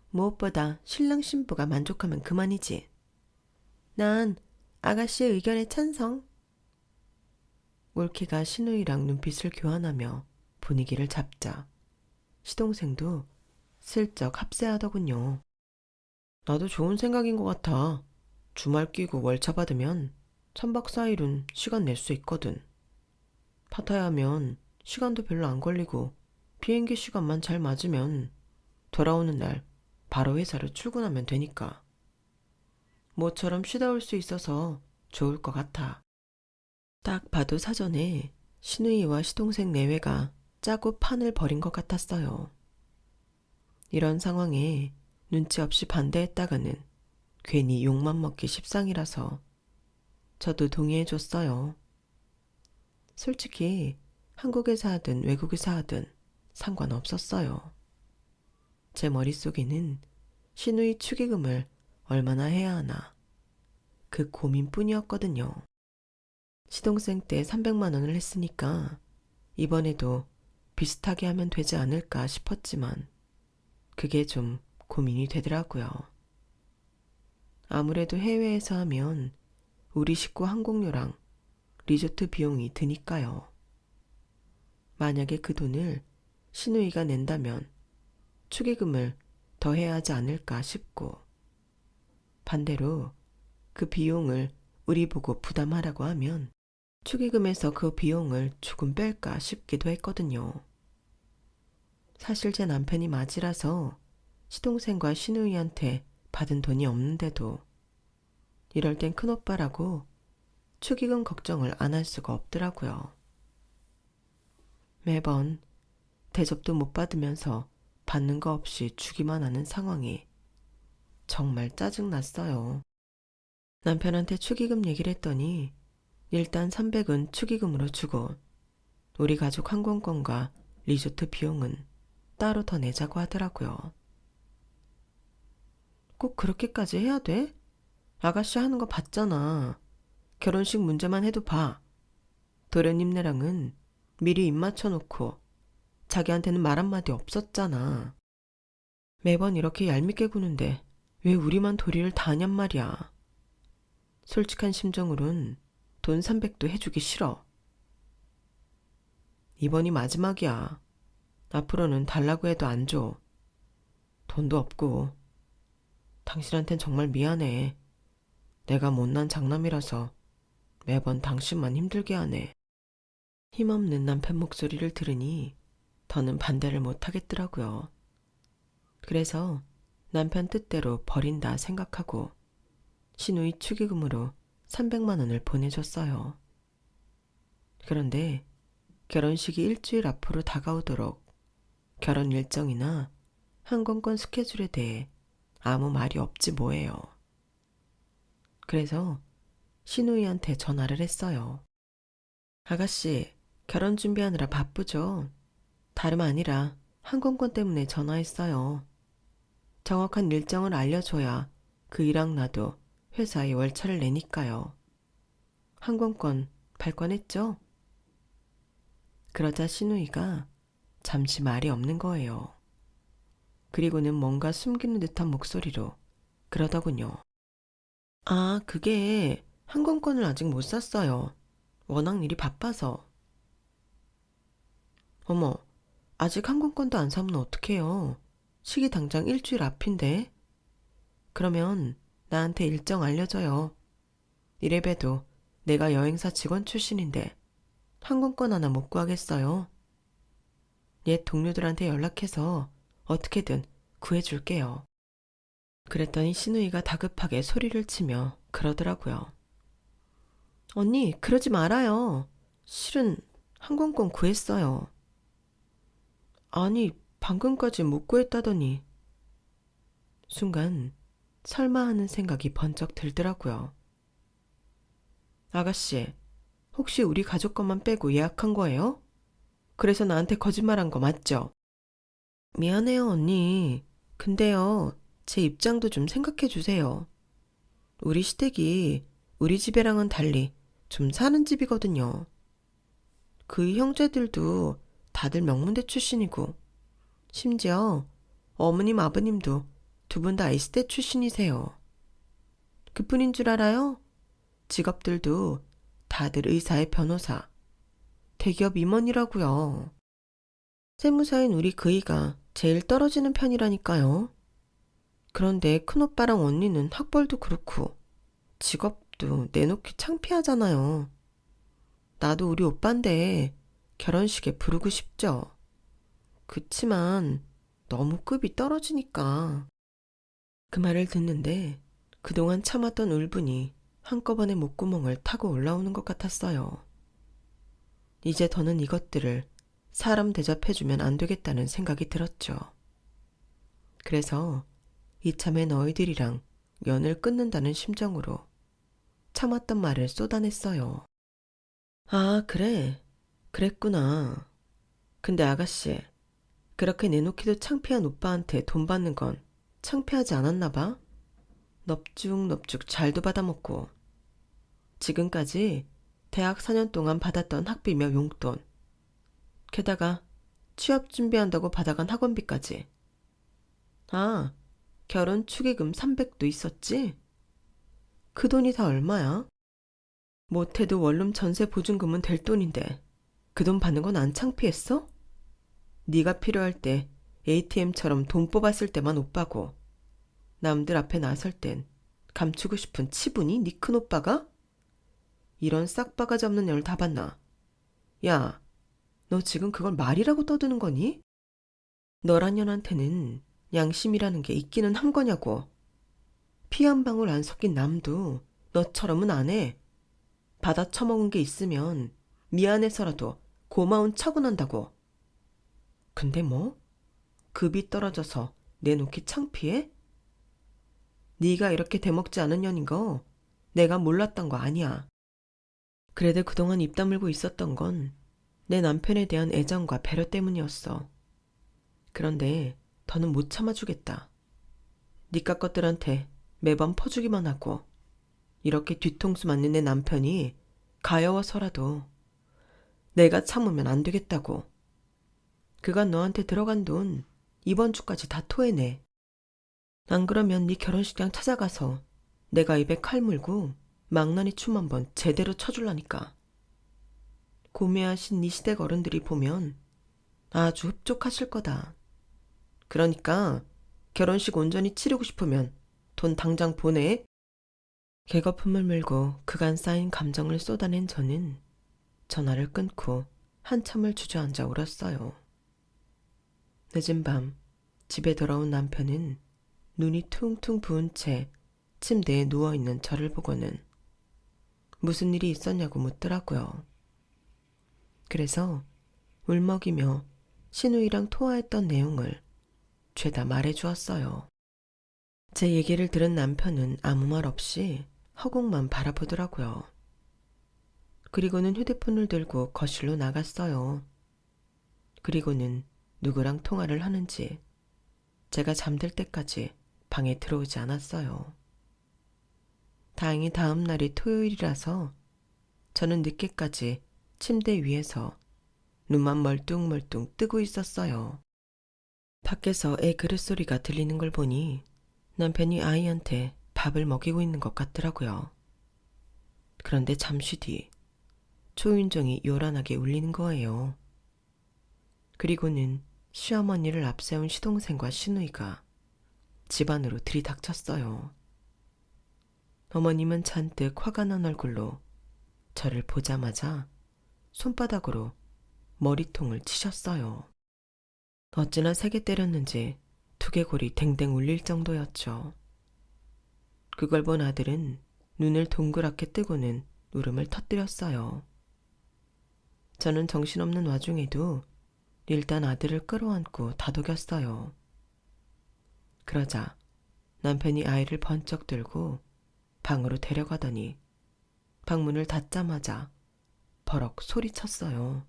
무엇보다 신랑 신부가 만족하면 그만이지. 난 아가씨의 의견에 찬성. 올케가 신우이랑 눈빛을 교환하며 분위기를 잡자 시동생도 슬쩍 합세하더군요. 나도 좋은 생각인 것 같아. 주말 끼고 월차 받으면 3박 4일은 시간 낼 수 있거든. 파타야 하면 시간도 별로 안 걸리고 비행기 시간만 잘 맞으면 돌아오는 날 바로 회사로 출근하면 되니까. 모처럼 쉬다 올 수 있어서 좋을 것 같아. 딱 봐도 사전에 신우이와 시동생 내외가 짜고 판을 벌인 것 같았어요. 이런 상황에 눈치 없이 반대했다가는 괜히 욕만 먹기 십상이라서 저도 동의해줬어요. 솔직히 한국에서 하든 외국에서 하든 상관없었어요. 제 머릿속에는 신우이 축의금을 얼마나 해야 하나 그 고민뿐이었거든요. 시동생 때 300만 원을 했으니까 이번에도 비슷하게 하면 되지 않을까 싶었지만 그게 좀 고민이 되더라고요. 아무래도 해외에서 하면 우리 식구 항공료랑 리조트 비용이 드니까요. 만약에 그 돈을 신우이가 낸다면 축의금을 더 해야 하지 않을까 싶고 반대로 그 비용을 우리 보고 부담하라고 하면 축의금에서 그 비용을 조금 뺄까 싶기도 했거든요. 사실 제 남편이 맞이라서 시동생과 신우이한테 받은 돈이 없는데도 이럴 땐 큰오빠라고 축의금 걱정을 안 할 수가 없더라고요. 매번 대접도 못 받으면서 받는 거 없이 주기만 하는 상황이 정말 짜증났어요. 남편한테 축의금 얘기를 했더니 일단 300은 축의금으로 주고 우리 가족 항공권과 리조트 비용은 따로 더 내자고 하더라고요. 꼭 그렇게까지 해야 돼? 아가씨 하는 거 봤잖아. 결혼식 문제만 해도 봐. 도련님네랑은 미리 입 맞춰놓고 자기한테는 말 한마디 없었잖아. 매번 이렇게 얄밉게 구는데 왜 우리만 도리를 다 하냔 말이야. 솔직한 심정으론 돈 300도 해주기 싫어. 이번이 마지막이야. 앞으로는 달라고 해도 안 줘. 돈도 없고. 당신한텐 정말 미안해. 내가 못난 장남이라서 매번 당신만 힘들게 하네. 힘없는 남편 목소리를 들으니 더는 반대를 못 하겠더라고요. 그래서 남편 뜻대로 버린다 생각하고 신우이 축의금으로 300만 원을 보내줬어요. 그런데 결혼식이 일주일 앞으로 다가오도록 결혼 일정이나 항공권 스케줄에 대해 아무 말이 없지 뭐예요. 그래서 신우이한테 전화를 했어요. 아가씨, 결혼 준비하느라 바쁘죠? 다름 아니라 항공권 때문에 전화했어요. 정확한 일정을 알려줘야 그 일랑 나도 회사에 월차를 내니까요. 항공권 발권했죠? 그러자 신우이가 잠시 말이 없는 거예요. 그리고는 뭔가 숨기는 듯한 목소리로 그러더군요. 아, 그게 항공권을 아직 못 샀어요. 워낙 일이 바빠서. 어머, 아직 항공권도 안 사면 어떡해요? 시기 당장 일주일 앞인데. 그러면 나한테 일정 알려줘요. 이래봬도 내가 여행사 직원 출신인데 항공권 하나 못 구하겠어요. 옛 동료들한테 연락해서 어떻게든 구해줄게요. 그랬더니 신우이가 다급하게 소리를 치며 그러더라고요. 언니, 그러지 말아요. 실은 항공권 구했어요. 아니, 방금까지 못 구했다더니. 순간 설마 하는 생각이 번쩍 들더라고요. 아가씨, 혹시 우리 가족 것만 빼고 예약한 거예요? 그래서 나한테 거짓말한 거 맞죠? 미안해요, 언니. 근데요, 제 입장도 좀 생각해 주세요. 우리 시댁이 우리 집이랑은 달리 좀 사는 집이거든요. 그 형제들도 다들 명문대 출신이고, 심지어 어머님, 아버님도 두 분 다 S대 출신이세요. 그뿐인 줄 알아요? 직업들도 다들 의사의 변호사, 대기업 임원이라고요. 세무사인 우리 그이가 제일 떨어지는 편이라니까요. 그런데 큰오빠랑 언니는 학벌도 그렇고 직업도 내놓기 창피하잖아요. 나도 우리 오빠인데 결혼식에 부르고 싶죠. 그치만 너무 급이 떨어지니까. 그 말을 듣는데 그동안 참았던 울분이 한꺼번에 목구멍을 타고 올라오는 것 같았어요. 이제 더는 이것들을 사람 대접해주면 안 되겠다는 생각이 들었죠. 그래서 이참에 너희들이랑 연을 끊는다는 심정으로 참았던 말을 쏟아냈어요. 아, 그래. 그랬구나. 근데 아가씨, 그렇게 내놓기도 창피한 오빠한테 돈 받는 건 창피하지 않았나 봐? 넙죽넙죽 잘도 받아먹고 지금까지 대학 4년 동안 받았던 학비며 용돈, 게다가 취업 준비한다고 받아간 학원비까지. 아, 결혼 축의금 300도 있었지? 그 돈이 다 얼마야? 못해도 원룸 전세 보증금은 될 돈인데 그 돈 받는 건 안 창피했어? 네가 필요할 때 ATM처럼 돈 뽑았을 때만 오빠고 남들 앞에 나설 땐 감추고 싶은 치분이 네 큰오빠가? 이런 싹바가지 없는 년을 다 봤나? 야, 너 지금 그걸 말이라고 떠드는 거니? 너란 년한테는 양심이라는 게 있기는 한 거냐고. 피 한 방울 안 섞인 남도 너처럼은 안 해. 받아 처먹은 게 있으면 미안해서라도 고마운 척은 한다고. 근데 뭐? 급이 떨어져서 내놓기 창피해? 네가 이렇게 대먹지 않은 년인 거 내가 몰랐던 거 아니야. 그래도 그동안 입 다물고 있었던 건 내 남편에 대한 애정과 배려 때문이었어. 그런데 더는 못 참아주겠다. 니까 것들한테 매번 퍼주기만 하고 이렇게 뒤통수 맞는 내 남편이 가여워서라도 내가 참으면 안 되겠다고. 그간 너한테 들어간 돈 이번 주까지 다 토해내. 안 그러면 네 결혼식장 찾아가서 내가 입에 칼 물고 망나니 춤 한번 제대로 쳐줄라니까. 고매하신 네 시댁 어른들이 보면 아주 흡족하실 거다. 그러니까 결혼식 온전히 치르고 싶으면 돈 당장 보내. 개거품을 물고 그간 쌓인 감정을 쏟아낸 저는 전화를 끊고 한참을 주저앉아 울었어요. 늦은 밤 집에 돌아온 남편은 눈이 퉁퉁 부은 채 침대에 누워있는 저를 보고는 무슨 일이 있었냐고 묻더라고요. 그래서 울먹이며 신우이랑 통화했던 내용을 죄다 말해주었어요. 제 얘기를 들은 남편은 아무 말 없이 허공만 바라보더라고요. 그리고는 휴대폰을 들고 거실로 나갔어요. 그리고는 누구랑 통화를 하는지 제가 잠들 때까지 방에 들어오지 않았어요. 다행히 다음 날이 토요일이라서 저는 늦게까지 침대 위에서 눈만 멀뚱멀뚱 뜨고 있었어요. 밖에서 애 그릇소리가 들리는 걸 보니 남편이 아이한테 밥을 먹이고 있는 것 같더라고요. 그런데 잠시 뒤 초인종이 요란하게 울리는 거예요. 그리고는 시어머니를 앞세운 시동생과 시누이가 집 안으로 들이닥쳤어요. 어머님은 잔뜩 화가 난 얼굴로 저를 보자마자 손바닥으로 머리통을 치셨어요. 어찌나 세게 때렸는지 두개골이 댕댕 울릴 정도였죠. 그걸 본 아들은 눈을 동그랗게 뜨고는 울음을 터뜨렸어요. 저는 정신없는 와중에도 일단 아들을 끌어안고 다독였어요. 그러자 남편이 아이를 번쩍 들고 방으로 데려가더니 방문을 닫자마자 버럭 소리쳤어요.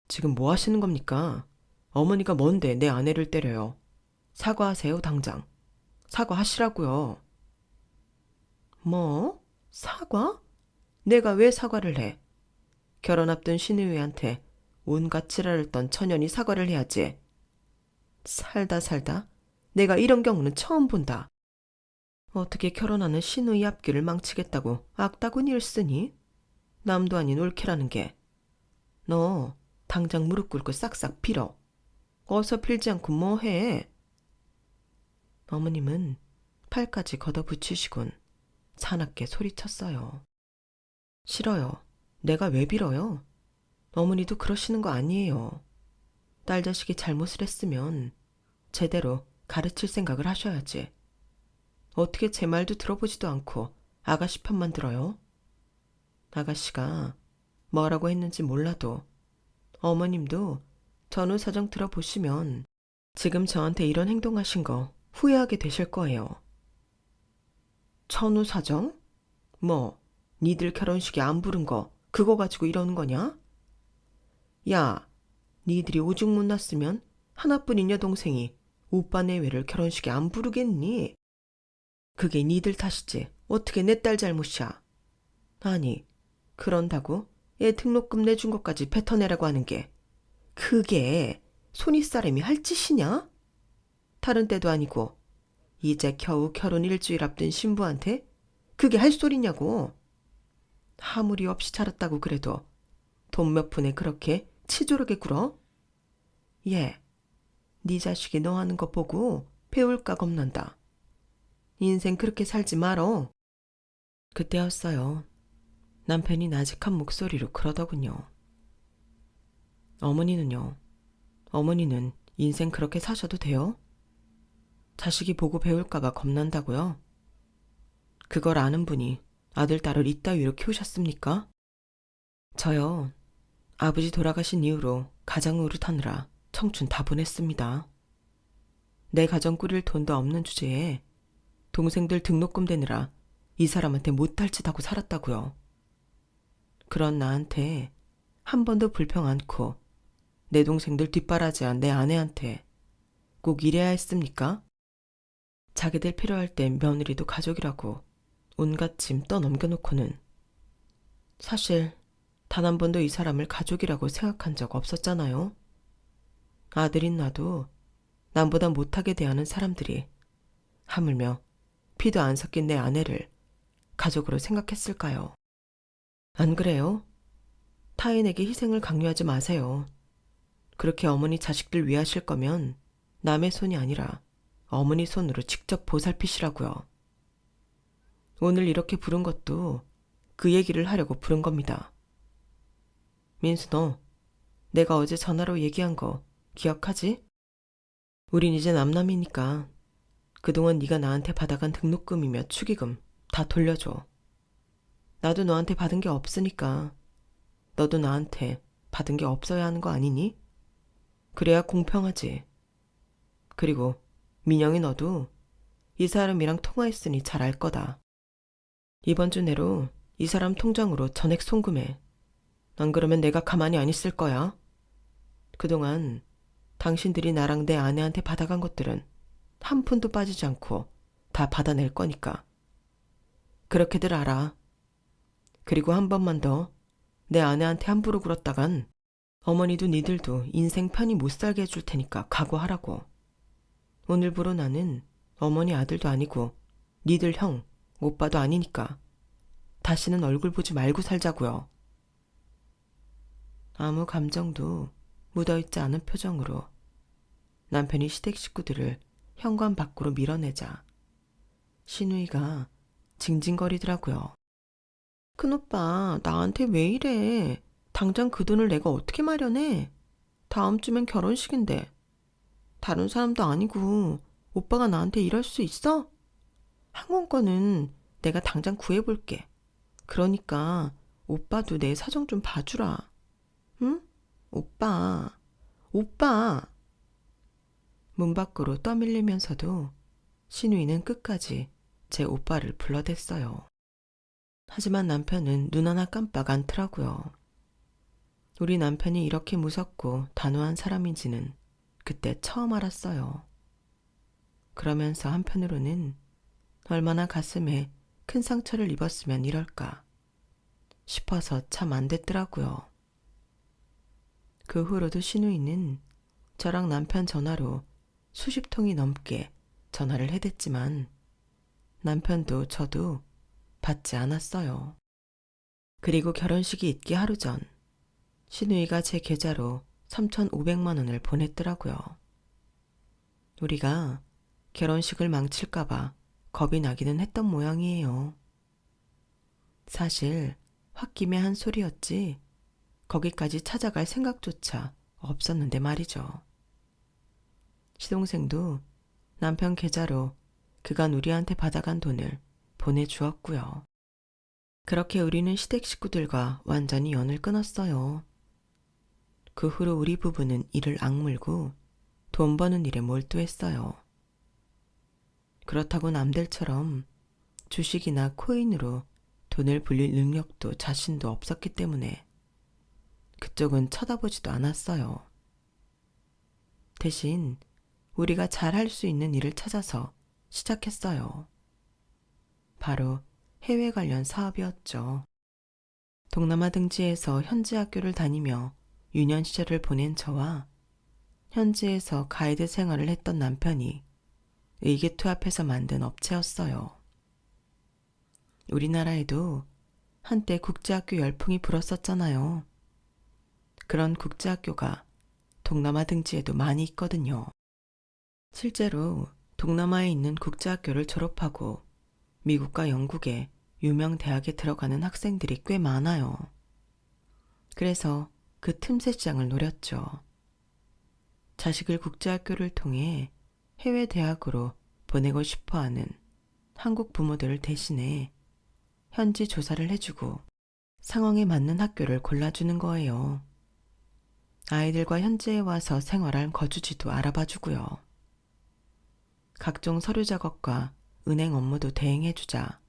지금 뭐 하시는 겁니까? 어머니가 뭔데 내 아내를 때려요. 사과하세요, 당장. 사과하시라고요. 뭐? 사과? 내가 왜 사과를 해? 결혼 앞둔 시누이한테 온갖 지랄을 떤 처년이 사과를 해야지. 살다 내가 이런 경우는 처음 본다. 어떻게 결혼하는 시누이 앞길을 망치겠다고 악다구니를 쓰니? 남도 아닌 올케라는 게. 너 당장 무릎 꿇고 싹싹 빌어. 어서 빌지 않고 뭐 해? 어머님은 팔까지 걷어붙이시곤 사납게 소리쳤어요. 싫어요. 내가 왜 빌어요? 어머니도 그러시는 거 아니에요. 딸 자식이 잘못을 했으면 제대로 가르칠 생각을 하셔야지. 어떻게 제 말도 들어보지도 않고 아가씨 편만 들어요? 아가씨가 뭐라고 했는지 몰라도 어머님도 전후 사정 들어보시면 지금 저한테 이런 행동하신 거 후회하게 되실 거예요. 전후 사정? 뭐 니들 결혼식에 안 부른 거 그거 가지고 이러는 거냐? 야, 니들이 오죽 못났으면 하나뿐인 여동생이 오빠 내외를 결혼식에 안 부르겠니? 그게 니들 탓이지 어떻게 내 딸 잘못이야. 아니, 그런다고 애 등록금 내준 것까지 뱉어내라고 하는 게 그게 손윗사람이 할 짓이냐? 다른 때도 아니고 이제 겨우 결혼 일주일 앞둔 신부한테 그게 할 소리냐고. 아무리 없이 자랐다고 그래도 돈 몇 푼에 그렇게 치졸하게 굴어? 얘, 네 자식이 너 하는 거 보고 배울까 겁난다. 인생 그렇게 살지 말어. 그때였어요. 남편이 나직한 목소리로 그러더군요. 어머니는요? 어머니는 인생 그렇게 사셔도 돼요? 자식이 보고 배울까봐 겁난다고요? 그걸 아는 분이 아들, 딸을 이따위로 키우셨습니까? 저요. 아버지 돌아가신 이후로 가장 노릇하느라 청춘 다 보냈습니다. 내 가정 꾸릴 돈도 없는 주제에 동생들 등록금 대느라 이 사람한테 못할 짓 하고 살았다고요. 그런 나한테 한 번도 불평 않고 내 동생들 뒷바라지한 내 아내한테 꼭 이래야 했습니까? 자기들 필요할 땐 며느리도 가족이라고 온갖 짐 떠넘겨놓고는 사실 단 한 번도 이 사람을 가족이라고 생각한 적 없었잖아요. 아들인 나도 남보다 못하게 대하는 사람들이 하물며 피도 안 섞인 내 아내를 가족으로 생각했을까요? 안 그래요? 타인에게 희생을 강요하지 마세요. 그렇게 어머니 자식들 위하실 거면 남의 손이 아니라 어머니 손으로 직접 보살피시라고요. 오늘 이렇게 부른 것도 그 얘기를 하려고 부른 겁니다. 민수 너, 내가 어제 전화로 얘기한 거 기억하지? 우린 이제 남남이니까 그동안 네가 나한테 받아간 등록금이며 축의금 다 돌려줘. 나도 너한테 받은 게 없으니까 너도 나한테 받은 게 없어야 하는 거 아니니? 그래야 공평하지. 그리고 민영이 너도 이 사람이랑 통화했으니 잘 알 거다. 이번 주 내로 이 사람 통장으로 전액 송금해. 안 그러면 내가 가만히 안 있을 거야. 그동안 당신들이 나랑 내 아내한테 받아간 것들은 한 푼도 빠지지 않고 다 받아낼 거니까. 그렇게들 알아. 그리고 한 번만 더 내 아내한테 함부로 굴었다간 어머니도 니들도 인생 편히 못 살게 해줄 테니까 각오하라고. 오늘부로 나는 어머니 아들도 아니고 니들 형, 오빠도 아니니까 다시는 얼굴 보지 말고 살자고요. 아무 감정도 묻어있지 않은 표정으로 남편이 시댁 식구들을 현관 밖으로 밀어내자 신우이가 징징거리더라고요. 큰오빠 나한테 왜 이래? 당장 그 돈을 내가 어떻게 마련해? 다음 주면 결혼식인데. 다른 사람도 아니고 오빠가 나한테 이럴 수 있어? 항공권은 내가 당장 구해볼게. 그러니까 오빠도 내 사정 좀 봐주라. 오빠, 오빠! 문 밖으로 떠밀리면서도 신우이는 끝까지 제 오빠를 불러댔어요. 하지만 남편은 눈 하나 깜빡 않더라고요. 우리 남편이 이렇게 무섭고 단호한 사람인지는 그때 처음 알았어요. 그러면서 한편으로는 얼마나 가슴에 큰 상처를 입었으면 이럴까 싶어서 참 안 됐더라고요. 그 후로도 신우이는 저랑 남편 전화로 수십 통이 넘게 전화를 해댔지만 남편도 저도 받지 않았어요. 그리고 결혼식이 있기 하루 전 신우이가 제 계좌로 3,500만 원을 보냈더라고요. 우리가 결혼식을 망칠까봐 겁이 나기는 했던 모양이에요. 사실 홧김에 한 소리였지 거기까지 찾아갈 생각조차 없었는데 말이죠. 시동생도 남편 계좌로 그간 우리한테 받아간 돈을 보내주었고요. 그렇게 우리는 시댁 식구들과 완전히 연을 끊었어요. 그 후로 우리 부부는 이를 악물고 돈 버는 일에 몰두했어요. 그렇다고 남들처럼 주식이나 코인으로 돈을 불릴 능력도 자신도 없었기 때문에 그쪽은 쳐다보지도 않았어요. 대신 우리가 잘할 수 있는 일을 찾아서 시작했어요. 바로 해외 관련 사업이었죠. 동남아 등지에서 현지 학교를 다니며 유년 시절을 보낸 저와 현지에서 가이드 생활을 했던 남편이 의기투합해서 만든 업체였어요. 우리나라에도 한때 국제학교 열풍이 불었었잖아요. 그런 국제학교가 동남아 등지에도 많이 있거든요. 실제로 동남아에 있는 국제학교를 졸업하고 미국과 영국의 유명 대학에 들어가는 학생들이 꽤 많아요. 그래서 그 틈새 시장을 노렸죠. 자식을 국제학교를 통해 해외 대학으로 보내고 싶어하는 한국 부모들을 대신해 현지 조사를 해주고 상황에 맞는 학교를 골라주는 거예요. 아이들과 현지에 와서 생활할 거주지도 알아봐주고요. 각종 서류 작업과 은행 업무도 대행해주자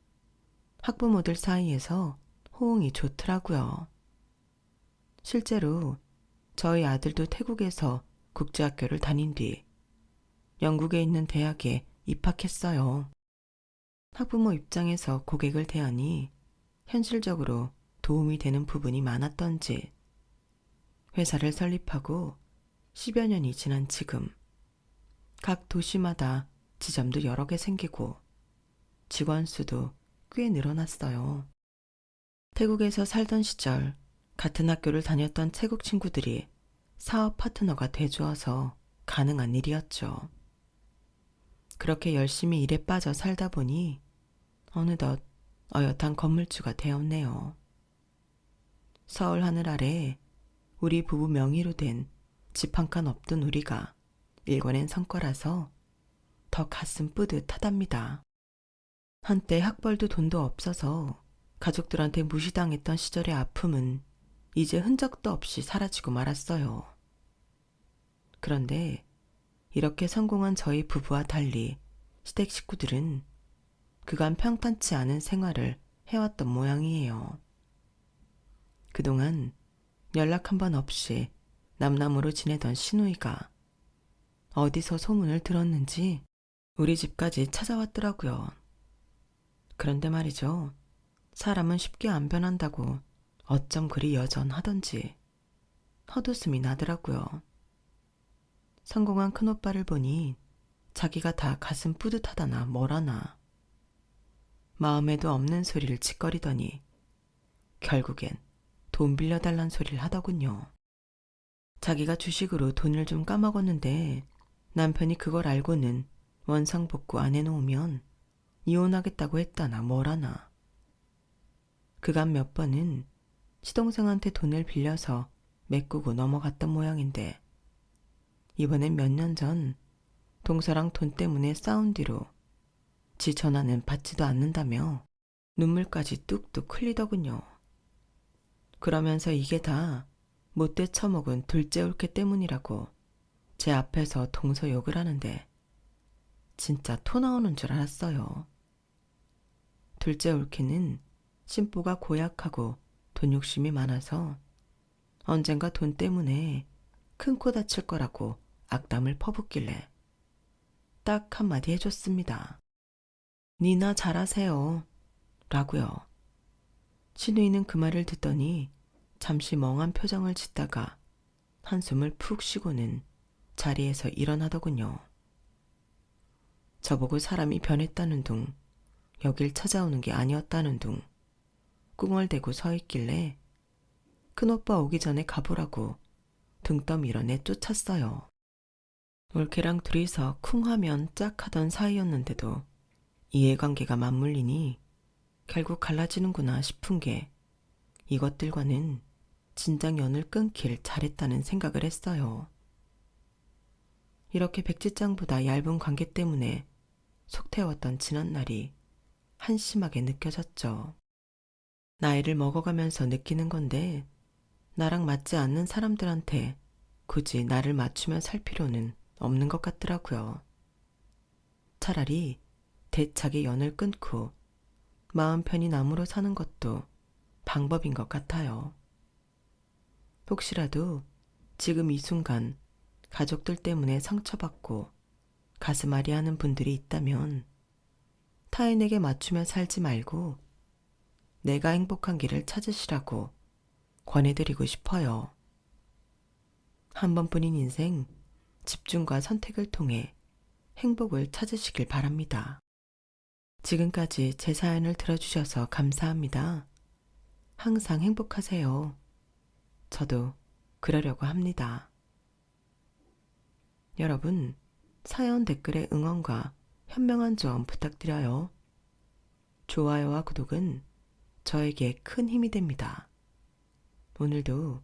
학부모들 사이에서 호응이 좋더라고요. 실제로 저희 아들도 태국에서 국제학교를 다닌 뒤 영국에 있는 대학에 입학했어요. 학부모 입장에서 고객을 대하니 현실적으로 도움이 되는 부분이 많았던지 회사를 설립하고 10여 년이 지난 지금 각 도시마다 지점도 여러 개 생기고 직원 수도 꽤 늘어났어요. 태국에서 살던 시절 같은 학교를 다녔던 태국 친구들이 사업 파트너가 돼주어서 가능한 일이었죠. 그렇게 열심히 일에 빠져 살다 보니 어느덧 어엿한 건물주가 되었네요. 서울 하늘 아래 우리 부부 명의로 된 집 한 칸 없던 우리가 일궈낸 성과라서 더 가슴 뿌듯하답니다. 한때 학벌도 돈도 없어서 가족들한테 무시당했던 시절의 아픔은 이제 흔적도 없이 사라지고 말았어요. 그런데 이렇게 성공한 저희 부부와 달리 시댁 식구들은 그간 평탄치 않은 생활을 해왔던 모양이에요. 그동안 연락 한 번 없이 남남으로 지내던 신우이가 어디서 소문을 들었는지 우리 집까지 찾아왔더라고요. 그런데 말이죠. 사람은 쉽게 안 변한다고 어쩜 그리 여전하던지 헛웃음이 나더라고요. 성공한 큰오빠를 보니 자기가 다 가슴 뿌듯하다나 뭐라나 마음에도 없는 소리를 짓거리더니 결국엔 돈 빌려달란 소리를 하더군요. 자기가 주식으로 돈을 좀 까먹었는데 남편이 그걸 알고는 원상복구 안 해놓으면 이혼하겠다고 했다나 뭐라나. 그간 몇 번은 시동생한테 돈을 빌려서 메꾸고 넘어갔던 모양인데 이번엔 몇 년 전 동서랑 돈 때문에 싸운 뒤로 지 전화는 받지도 않는다며 눈물까지 뚝뚝 흘리더군요. 그러면서 이게 다 못돼 처먹은 둘째 올케 때문이라고 제 앞에서 동서 욕을 하는데 진짜 토 나오는 줄 알았어요. 둘째 올케는 심보가 고약하고 돈 욕심이 많아서 언젠가 돈 때문에 큰 코 다칠 거라고 악담을 퍼붓길래 딱 한마디 해줬습니다. 니나 잘하세요. 라고요. 신우이는 그 말을 듣더니 잠시 멍한 표정을 짓다가 한숨을 푹 쉬고는 자리에서 일어나더군요. 저보고 사람이 변했다는 둥, 여길 찾아오는 게 아니었다는 둥, 꿍얼대고 서 있길래 큰오빠 오기 전에 가보라고 등 떠밀어 내쫓았어요. 올케랑 둘이서 쿵 하면 짝 하던 사이였는데도 이해관계가 맞물리니 결국 갈라지는구나 싶은 게 이것들과는 진작 연을 끊길 잘했다는 생각을 했어요. 이렇게 백지장보다 얇은 관계 때문에 속 태웠던 지난날이 한심하게 느껴졌죠. 나이를 먹어가면서 느끼는 건데 나랑 맞지 않는 사람들한테 굳이 나를 맞추며 살 필요는 없는 것 같더라고요. 차라리 대차게 연을 끊고 마음 편히 남으로 사는 것도 방법인 것 같아요. 혹시라도 지금 이 순간 가족들 때문에 상처받고 가슴 아리하는 분들이 있다면 타인에게 맞추며 살지 말고 내가 행복한 길을 찾으시라고 권해드리고 싶어요. 한 번뿐인 인생 집중과 선택을 통해 행복을 찾으시길 바랍니다. 지금까지 제 사연을 들어주셔서 감사합니다. 항상 행복하세요. 저도 그러려고 합니다. 여러분, 사연 댓글에 응원과 현명한 조언 부탁드려요. 좋아요와 구독은 저에게 큰 힘이 됩니다. 오늘도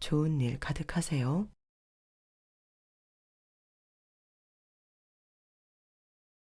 좋은 일 가득하세요.